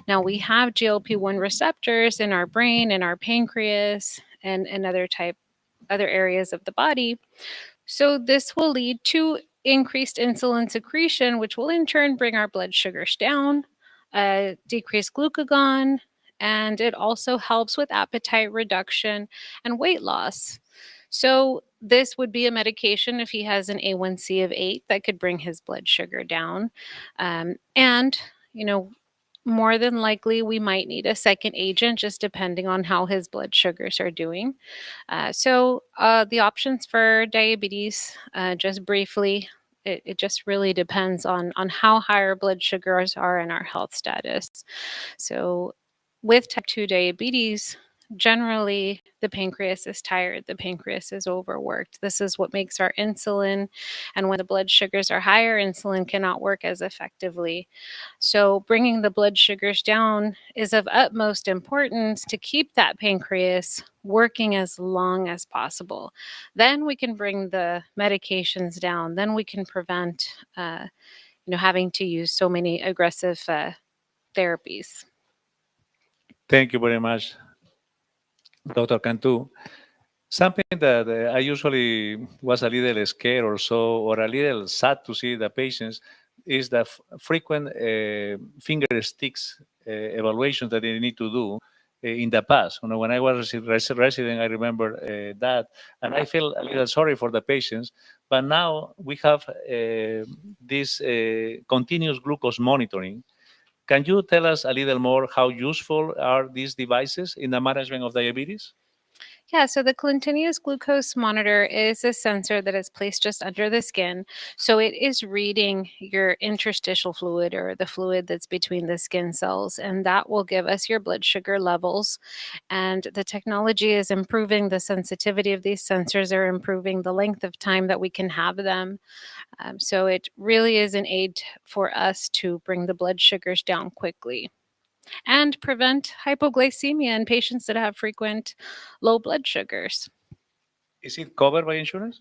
Now, we have GLP-1 receptors in our brain, in our pancreas, and other areas of the body. So this will lead to increased insulin secretion, which will in turn bring our blood sugars down, decrease glucagon, and it also helps with appetite reduction and weight loss. So this would be a medication if he has an A1C of 8 that could bring his blood sugar down. And, more than likely, we might need a second agent just depending on how his blood sugars are doing. The options for diabetes, just briefly, it just really depends on how high our blood sugars are and our health status. So with type 2 diabetes, generally the pancreas is tired, the pancreas is overworked. This is what makes our insulin, and when the blood sugars are higher, insulin cannot work as effectively. So bringing the blood sugars down is of utmost importance to keep that pancreas working as long as possible. Then we can bring the medications down. Then we can prevent, having to use so many aggressive therapies. Thank you very much, Dr. Cantu. Something that I usually was a little scared or so, or a little sad to see the patients, is the frequent finger sticks evaluations that they need to do in the past. When I was resident, I remember that, and I feel a little sorry for the patients. But now we have this continuous glucose monitoring. Can you tell us a little more how useful are these devices in the management of diabetes? Yeah, so the continuous glucose monitor is a sensor that is placed just under the skin. So it is reading your interstitial fluid, or the fluid that's between the skin cells, and that will give us your blood sugar levels. And the technology is improving. The sensitivity of these sensors are improving, the length of time that we can have them. So it really is an aid for us to bring the blood sugars down quickly and prevent hypoglycemia in patients that have frequent low blood sugars. Is it covered by insurance?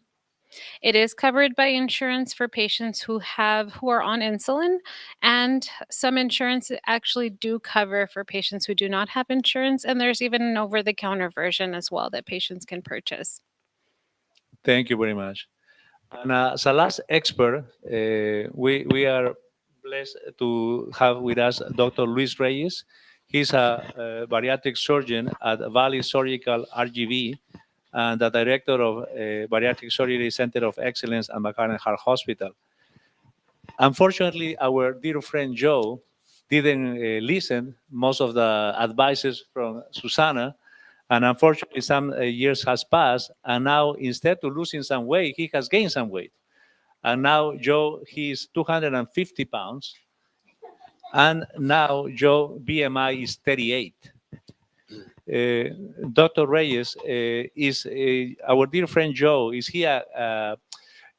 It is covered by insurance for patients who are on insulin, and some insurance actually do cover for patients who do not have insurance, and there's even an over-the-counter version as well that patients can purchase. Thank you very much. And as a last expert, we are blessed to have with us Dr. Luis Reyes. He's a bariatric surgeon at Valley Surgical Rgv and the director of Bariatric Surgery Center of Excellence at McCarran Heart Hospital. Unfortunately, our dear friend Joe didn't listen most of the advices from Susana, and unfortunately, some years has passed, and now instead of losing some weight, he has gained some weight. And now Joe, he's 250 pounds, and now Joe BMI is 38. Dr. Reyes is our dear friend Joe. Is he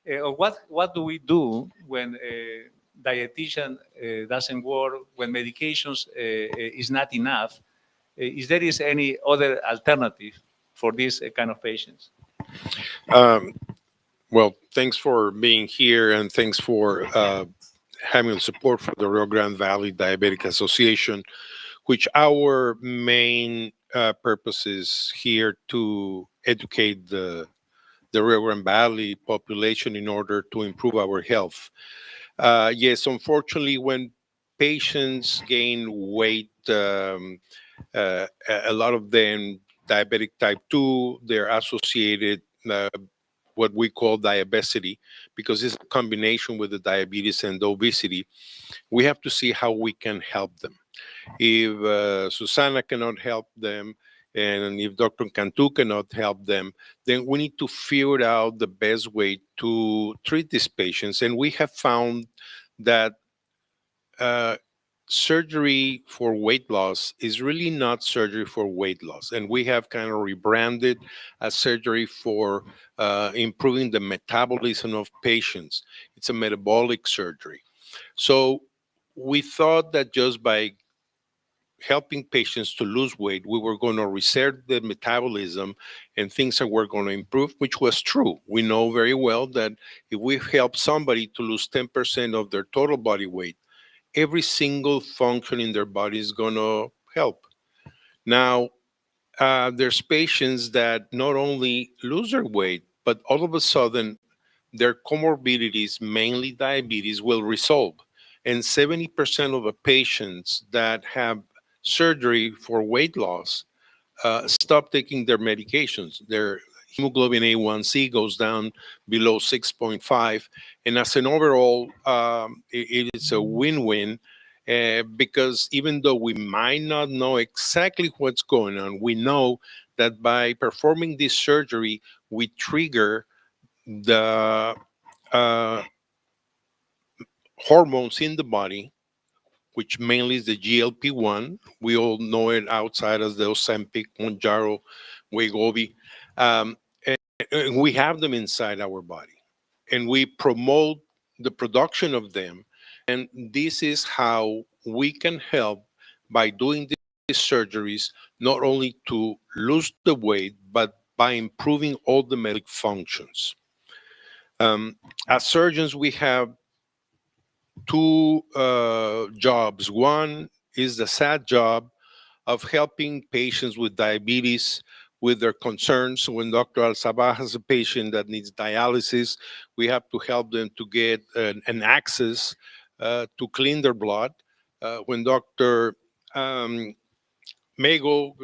what do we do when dietitian doesn't work, when medications is not enough? Is there any other alternative for these kind of patients? Well, thanks for being here, and thanks for having support for the Rio Grande Valley Diabetic Association, which our main purpose is here to educate the Rio Grande Valley population in order to improve our health. Yes, unfortunately, when patients gain weight, a lot of them diabetic type 2, they're associated what we call diabesity, because it's a combination with the diabetes and obesity. We have to see how we can help them. If Susana cannot help them, and if Dr. Cantu cannot help them, then we need to figure out the best way to treat these patients. And we have found that surgery for weight loss is really not surgery for weight loss. And we have kind of rebranded as surgery for improving the metabolism of patients. It's a metabolic surgery. So we thought that just by helping patients to lose weight, we were going to reset the metabolism and things that were going to improve, which was true. We know very well that if we help somebody to lose 10% of their total body weight, every single function in their body is going to help. Now, there's patients that not only lose their weight, but all of a sudden their comorbidities, mainly diabetes, will resolve. And 70% of the patients that have surgery for weight loss stop taking their medications. Their hemoglobin A1C goes down below 6.5. And as an overall, it is a win-win because even though we might not know exactly what's going on, we know that by performing this surgery, we trigger the uh, hormones in the body, which mainly is the GLP-1. We all know it outside as the Ozempic, Mounjaro, Wegovy. And we have them inside our body, and we promote the production of them. And this is how we can help by doing these surgeries, not only to lose the weight, but by improving all the metabolic functions. As surgeons, we have two jobs. One is the sad job of helping patients with diabetes with their concerns. When Dr. Alzaba has a patient that needs dialysis, we have to help them to get an access to clean their blood. When Dr. Mago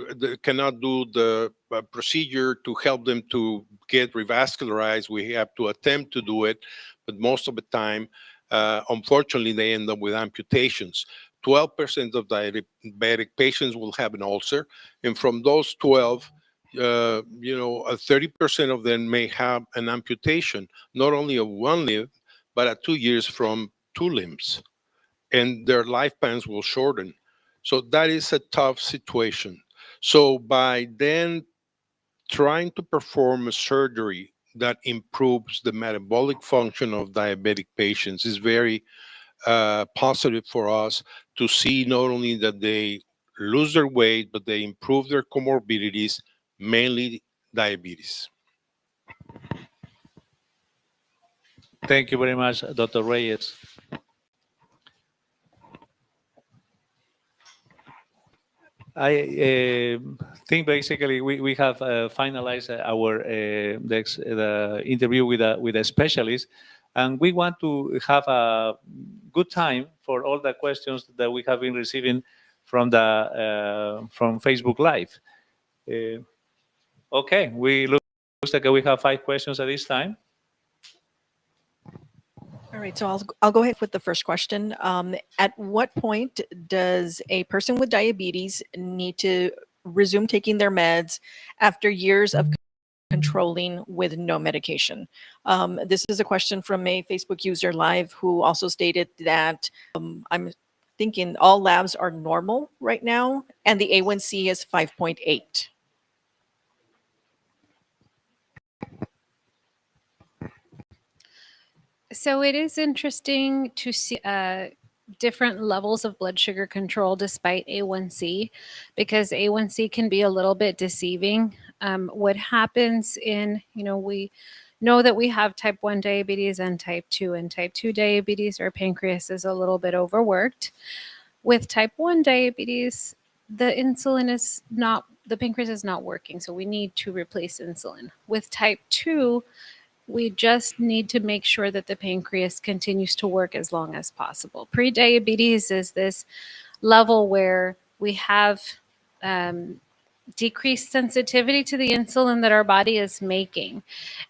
cannot do the procedure to help them to get revascularized, we have to attempt to do it, but most of the time, unfortunately, they end up with amputations. 12% of diabetic patients will have an ulcer, and from those 12, 30% of them may have an amputation, not only of one limb, but at 2 years from two limbs, and their lifespans will shorten. So that is a tough situation. So by then trying to perform a surgery that improves the metabolic function of diabetic patients is very positive for us to see not only that they lose their weight, but they improve their comorbidities, mainly diabetes. Thank you very much, Dr. Reyes. I think basically we have finalized our the interview with a specialist, and we want to have a good time for all the questions that we have been receiving from from Facebook Live. Okay, looks like we have 5 questions at this time. All right, so I'll go ahead with the first question. At what point does a person with diabetes need to resume taking their meds after years of controlling with no medication? This is a question from a Facebook user live who also stated that I'm thinking all labs are normal right now, and the A1C is 5.8. So it is interesting to see different levels of blood sugar control despite A1C, because A1C can be a little bit deceiving. What happens we know that we have type 1 diabetes and type 2. And type 2 diabetes, our pancreas is a little bit overworked. With type 1 diabetes, the pancreas is not working, so we need to replace insulin. With type 2, we just need to make sure that the pancreas continues to work as long as possible. Prediabetes is this level where we have decreased sensitivity to the insulin that our body is making.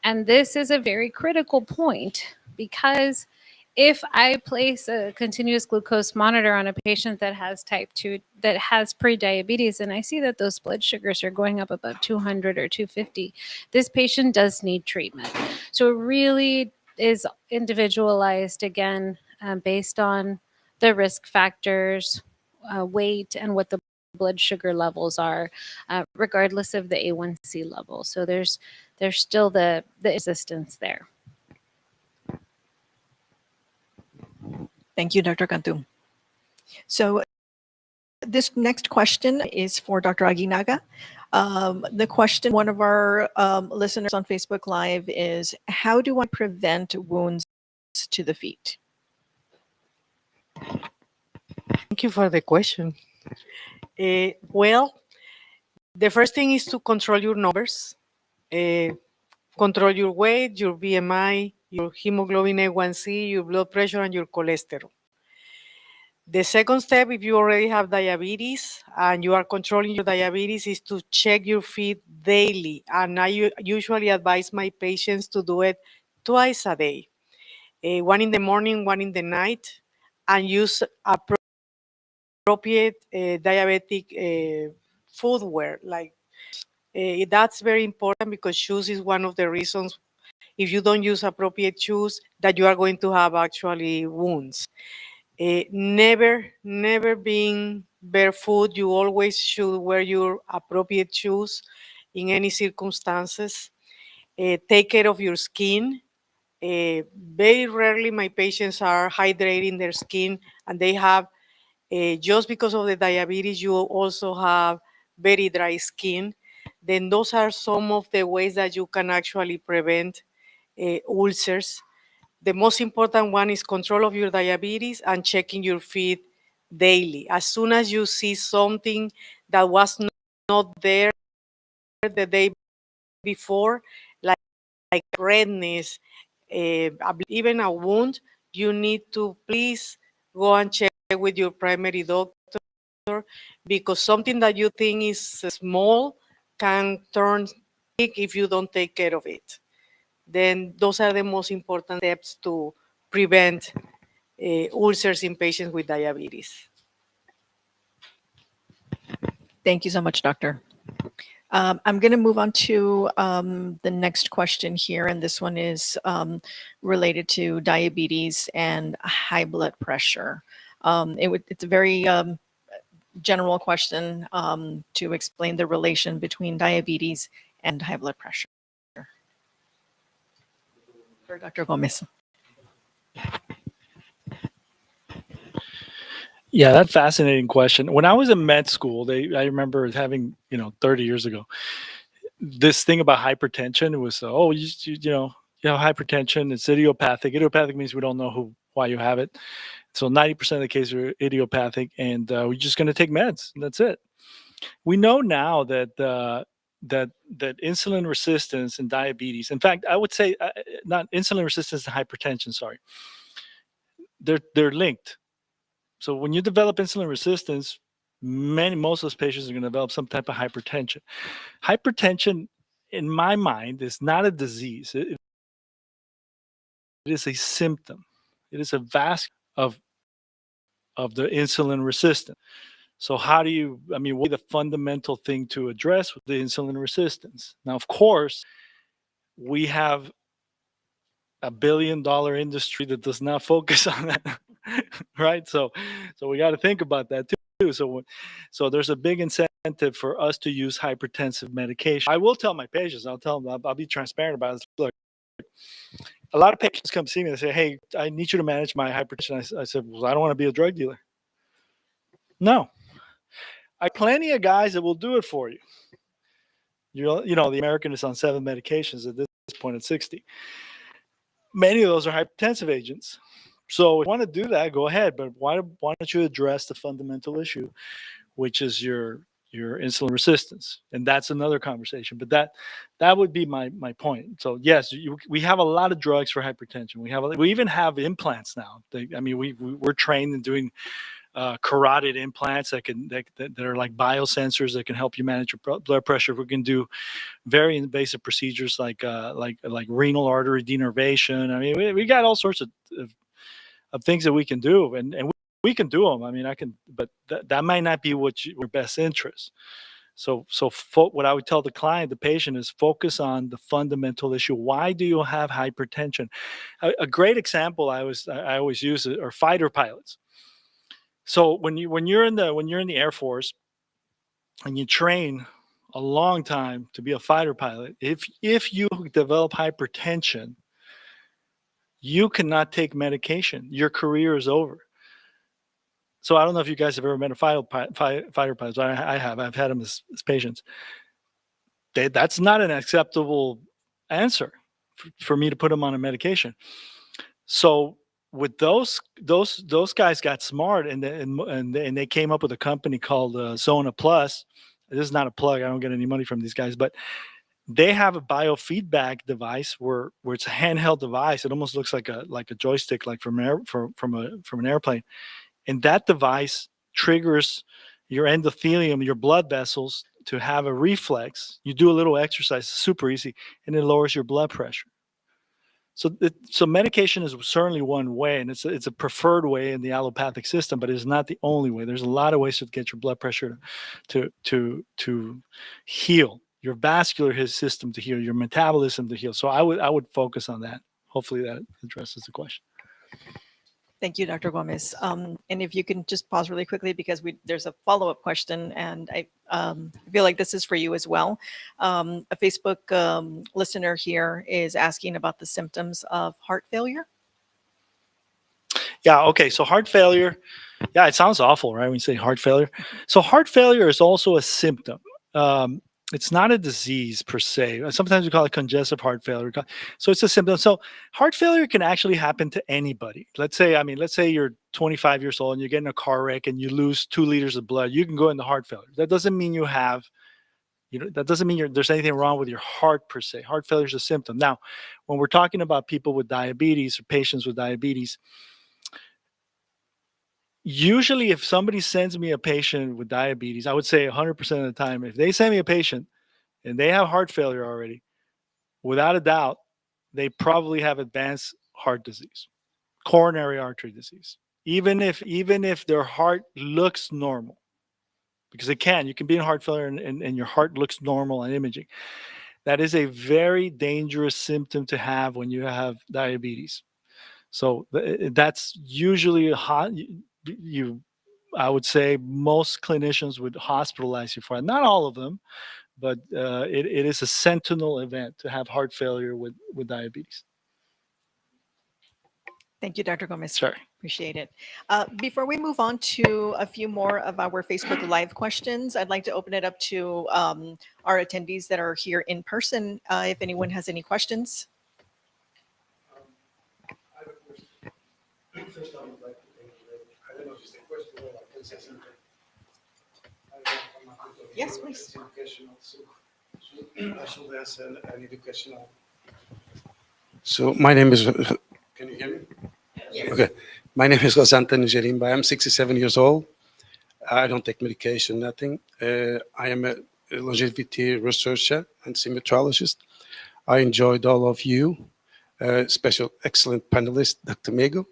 And this is a very critical point, because if I place a continuous glucose monitor on a patient that has type 2, that has prediabetes, and I see that those blood sugars are going up above 200 or 250, this patient does need treatment. So it really is individualized, again, based on the risk factors, weight, and what the blood sugar levels are, regardless of the A1C level. So there's still the resistance there. Thank you, Dr. Cantu. So this next question is for Dr. Aguinaga. The question, one of our listeners on Facebook Live is, how do I prevent wounds to the feet? Thank you for the question. Well, the first thing is to control your numbers, control your weight, your BMI, your hemoglobin A1C, your blood pressure, and your cholesterol. The second step, if you already have diabetes and you are controlling your diabetes, is to check your feet daily. And I usually advise my patients to do it twice a day, one in the morning, one in the night, and use appropriate diabetic footwear. Like that's very important because shoes is one of the reasons. If you don't use appropriate shoes, that you are going to have actually wounds. Never being barefoot. You always should wear your appropriate shoes in any circumstances. Take care of your skin. Very rarely my patients are hydrating their skin, and they have, just because of the diabetes, you also have very dry skin. Then those are some of the ways that you can actually prevent ulcers. The most important one is control of your diabetes and checking your feet daily. As soon as you see something that was not there the day before, like redness, even a wound, you need to please go and check with your primary doctor, because something that you think is small can turn big if you don't take care of it. Then those are the most important steps to prevent ulcers in patients with diabetes. Thank you so much, Doctor. I'm going to move on to the next question here, and this one is related to diabetes and high blood pressure. It's a very general question to explain the relation between diabetes and high blood pressure. For Dr. Gomez. Yeah, that's a fascinating question. When I was in med school, I remember having, 30 years ago, this thing about hypertension was, you have hypertension, it's idiopathic. Idiopathic means we don't know why you have it. So 90% of the cases are idiopathic, and we're just going to take meds, and that's it. We know now that that insulin resistance and diabetes, in fact, I would say not insulin resistance and hypertension, sorry, they're linked. So when you develop insulin resistance, most of those patients are going to develop some type of hypertension. Hypertension, in my mind, is not a disease. It is a symptom. It is a vascular of the insulin resistance. So how do you, what's the fundamental thing to address with the insulin resistance? Now, of course, we have a $1 billion industry that does not focus on that, right? So we got to think about that too. So there's a big incentive for us to use hypertensive medication. I will tell my patients, I'll be transparent about this. Look, a lot of patients come see me and say, "Hey, I need you to manage my hypertension." I said, "Well, I don't want to be a drug dealer." No, I plenty of guys that will do it for you. The American is on 7 medications at this point at 60. Many of those are hypertensive agents. So if you want to do that, go ahead. But why don't you address the fundamental issue, which is your insulin resistance? And that's another conversation. But that would be my point. So yes, we have a lot of drugs for hypertension. We even have implants now. We're trained in doing carotid implants that are like biosensors that can help you manage your blood pressure. We can do very invasive procedures like renal artery denervation. We got all sorts of things that we can do, and we can do them. But that might not be your best interest. So what I would tell the client, the patient, is focus on the fundamental issue. Why do you have hypertension? A great example I always use are fighter pilots. So when you're in the Air Force and you train a long time to be a fighter pilot, if you develop hypertension, you cannot take medication. Your career is over. So I don't know if you guys have ever met a fighter pilot. I have. I've had them as patients. That's not an acceptable answer for me to put them on a medication. So with those guys got smart and they came up with a company called Zona Plus. This is not a plug. I don't get any money from these guys, but they have a biofeedback device where it's a handheld device. It almost looks like a joystick, like from an airplane. And that device triggers your endothelium, your blood vessels, to have a reflex. You do a little exercise, super easy, and it lowers your blood pressure. So medication is certainly one way, and it's a preferred way in the allopathic system, but it's not the only way. There's a lot of ways to get your blood pressure to heal, your vascular system to heal, your metabolism to heal. So I would focus on that. Hopefully that addresses the question. Thank you, Dr. Gomez. And if you can just pause really quickly, because there's a follow-up question, and I feel like this is for you as well. A Facebook listener here is asking about the symptoms of heart failure. Yeah, okay, so heart failure, yeah, it sounds awful, right, when you say heart failure. So heart failure is also a symptom. It's not a disease per se. Sometimes we call it congestive heart failure. So it's a symptom. So heart failure can actually happen to anybody. Let's say you're 25 years old and you get in a car wreck and you lose 2 liters of blood. You can go into heart failure. That doesn't mean that doesn't mean there's anything wrong with your heart per se. Heart failure is a symptom. Now, when we're talking about people with diabetes or patients with diabetes, usually if somebody sends me a patient with diabetes, I would say 100% of the time, if they send me a patient and they have heart failure already, without a doubt, they probably have advanced heart disease, coronary artery disease, even if their heart looks normal, because you can be in heart failure and your heart looks normal on imaging. That is a very dangerous symptom to have when you have diabetes. So that's usually I would say most clinicians would hospitalize you for it. Not all of them, but it is a sentinel event to have heart failure with diabetes. Thank you, Dr. Gomez. Sure. Appreciate it. Before we move on to a few more of our Facebook Live questions, I'd like to open it up to our attendees that are here in person. If anyone has any questions. I have a question. First, I would like to thank you. I don't know if it's a question or I can say something. Yes, please. It's educational, so I should ask an educational. So my name is, can you hear me? Yes. Okay. My name is José Antonio Gerimba. I'm 67 years old. I don't take medication, nothing. I am a longevity researcher and symmetrologist. I enjoyed all of you, special excellent panelist, Dr. Mego.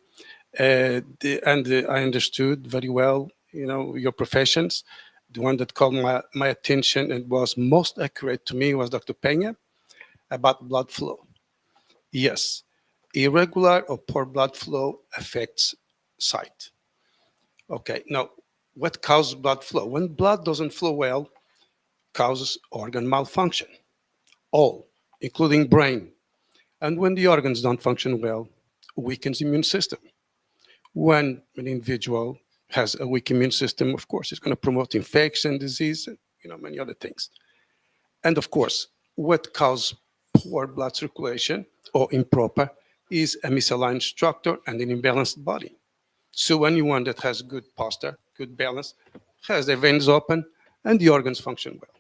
I understood very well, your professions. The one that called my attention and was most accurate to me was Dr. Peña about blood flow. Yes, irregular or poor blood flow affects sight. Okay, now what causes blood flow? When blood doesn't flow well, causes organ malfunction, all, including brain. And when the organs don't function well, weakens the immune system. When an individual has a weak immune system, of course, it's going to promote infection, disease, and many other things. And of course, what causes poor blood circulation or improper is a misaligned structure and an imbalanced body. So anyone that has good posture, good balance, has their veins open and the organs function well.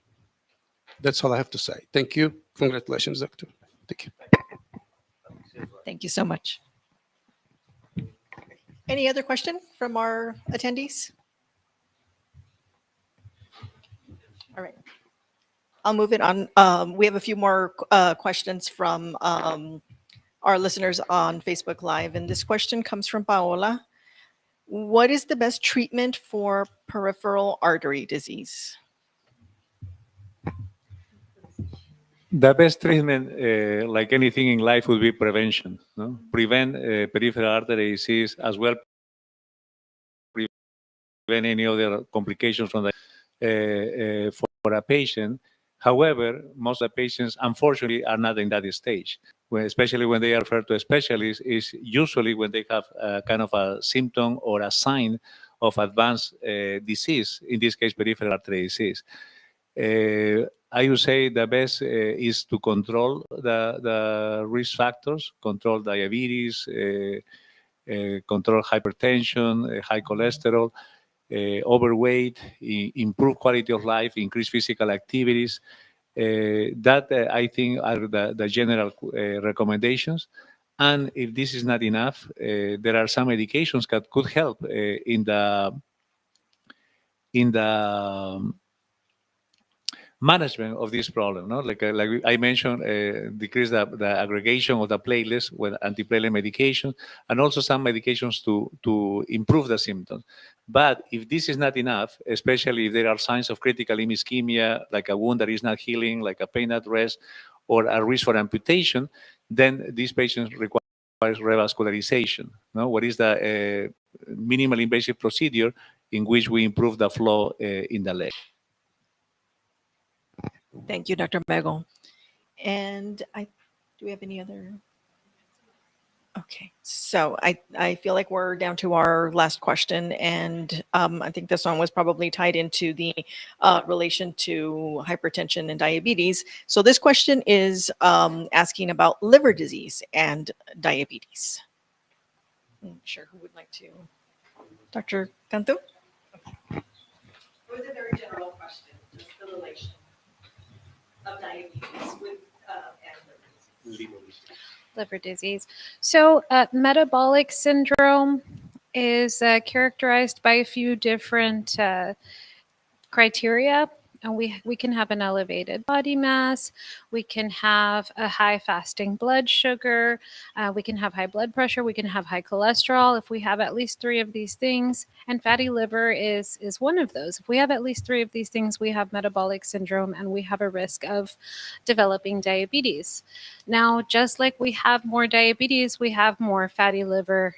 That's all I have to say. Thank you. Congratulations, Doctor. Thank you. Thank you so much. Any other question from our attendees? All right. I'll move it on. We have a few more questions from our listeners on Facebook Live. And this question comes from Paola. What is the best treatment for peripheral artery disease? The best treatment, like anything in life, would be prevention. No? Prevent peripheral artery disease as well. prevent any other complications from for a patient. However, most of the patients, unfortunately, are not in that stage. Especially when they are referred to a specialist, is usually when they have a kind of a symptom or a sign of advanced disease, in this case, peripheral artery disease. I would say the best is to control the risk factors, control diabetes, control hypertension, high cholesterol, overweight, improve quality of life, increase physical activities. That I think are the general recommendations. And if this is not enough, there are some medications that could help in the management of this problem. No, like I mentioned, decrease the aggregation of the platelets with antiplatelet medication, and also some medications to improve the symptoms. But if this is not enough, especially if there are signs of critical ischemia, like a wound that is not healing, like a pain at rest, or a risk for amputation, then these patients require revascularization. No, what is the minimal invasive procedure in which we improve the flow in the leg? Thank you, Dr. Begel. And do we have any other? Okay, so I feel like we're down to our last question, and I think this one was probably tied into the relation to hypertension and diabetes. So this question is asking about liver disease and diabetes. I'm not sure who would like to. Dr. Cantu? It was a very general question, just the relation of diabetes with and liver disease. Liver disease. So metabolic syndrome is characterized by a few different criteria. And we can have an elevated body mass, we can have a high fasting blood sugar, we can have high blood pressure, we can have high cholesterol. If we have at least 3 of these things, and fatty liver is one of those. If we have at least 3 of these things, we have metabolic syndrome and we have a risk of developing diabetes. Now, just like we have more diabetes, we have more fatty liver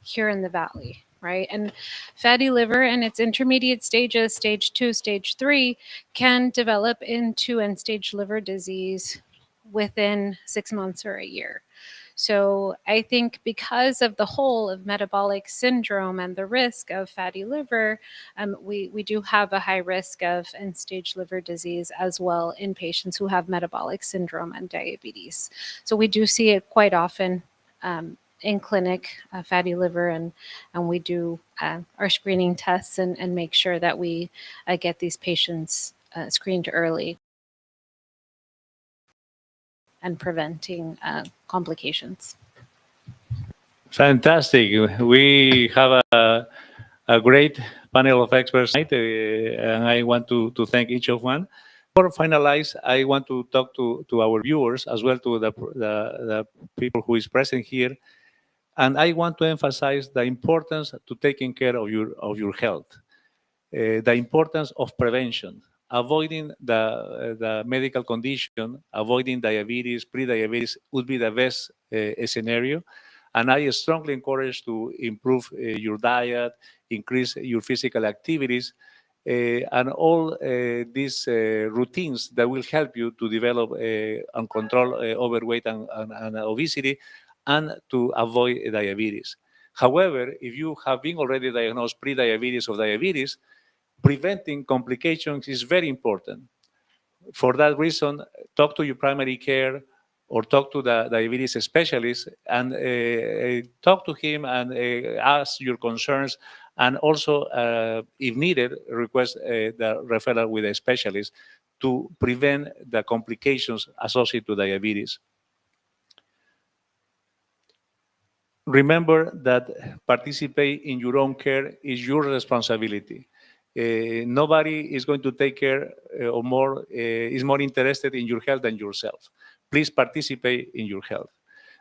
here in the valley. Right? And fatty liver and its intermediate stages, stage 2, stage 3, can develop into end-stage liver disease within 6 months or a year. So I think because of the whole of metabolic syndrome and the risk of fatty liver, we do have a high risk of end-stage liver disease as well in patients who have metabolic syndrome and diabetes. So we do see it quite often in clinic, fatty liver, and we do our screening tests and make sure that we get these patients screened early and preventing complications. Fantastic. We have a great panel of experts tonight, and I want to thank each of one. Before finalize, I want to talk to our viewers as well to the people who is present here. And I want to emphasize the importance to taking care of your health, the importance of prevention, avoiding the medical condition, avoiding diabetes, pre-diabetes would be the best scenario. And I strongly encourage to improve your diet, increase your physical activities, and all these routines that will help you to develop and control overweight and obesity, and to avoid diabetes. However, if you have been already diagnosed pre-diabetes or diabetes, preventing complications is very important. For that reason, talk to your primary care or talk to the diabetes specialist and talk to him and ask your concerns, and also, if needed, request the referral with a specialist to prevent the complications associated to diabetes. Remember that participate in your own care is your responsibility. Nobody is going to take care or is more interested in your health than yourself. Please participate in your health.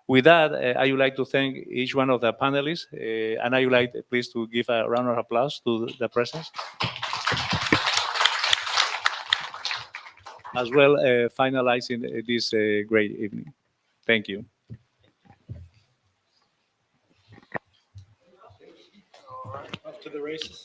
With that, I would like to thank each one of the panelists, and I would like, please, to give a round of applause to the presence. As well, finalizing this great evening. Thank you. Off to the races.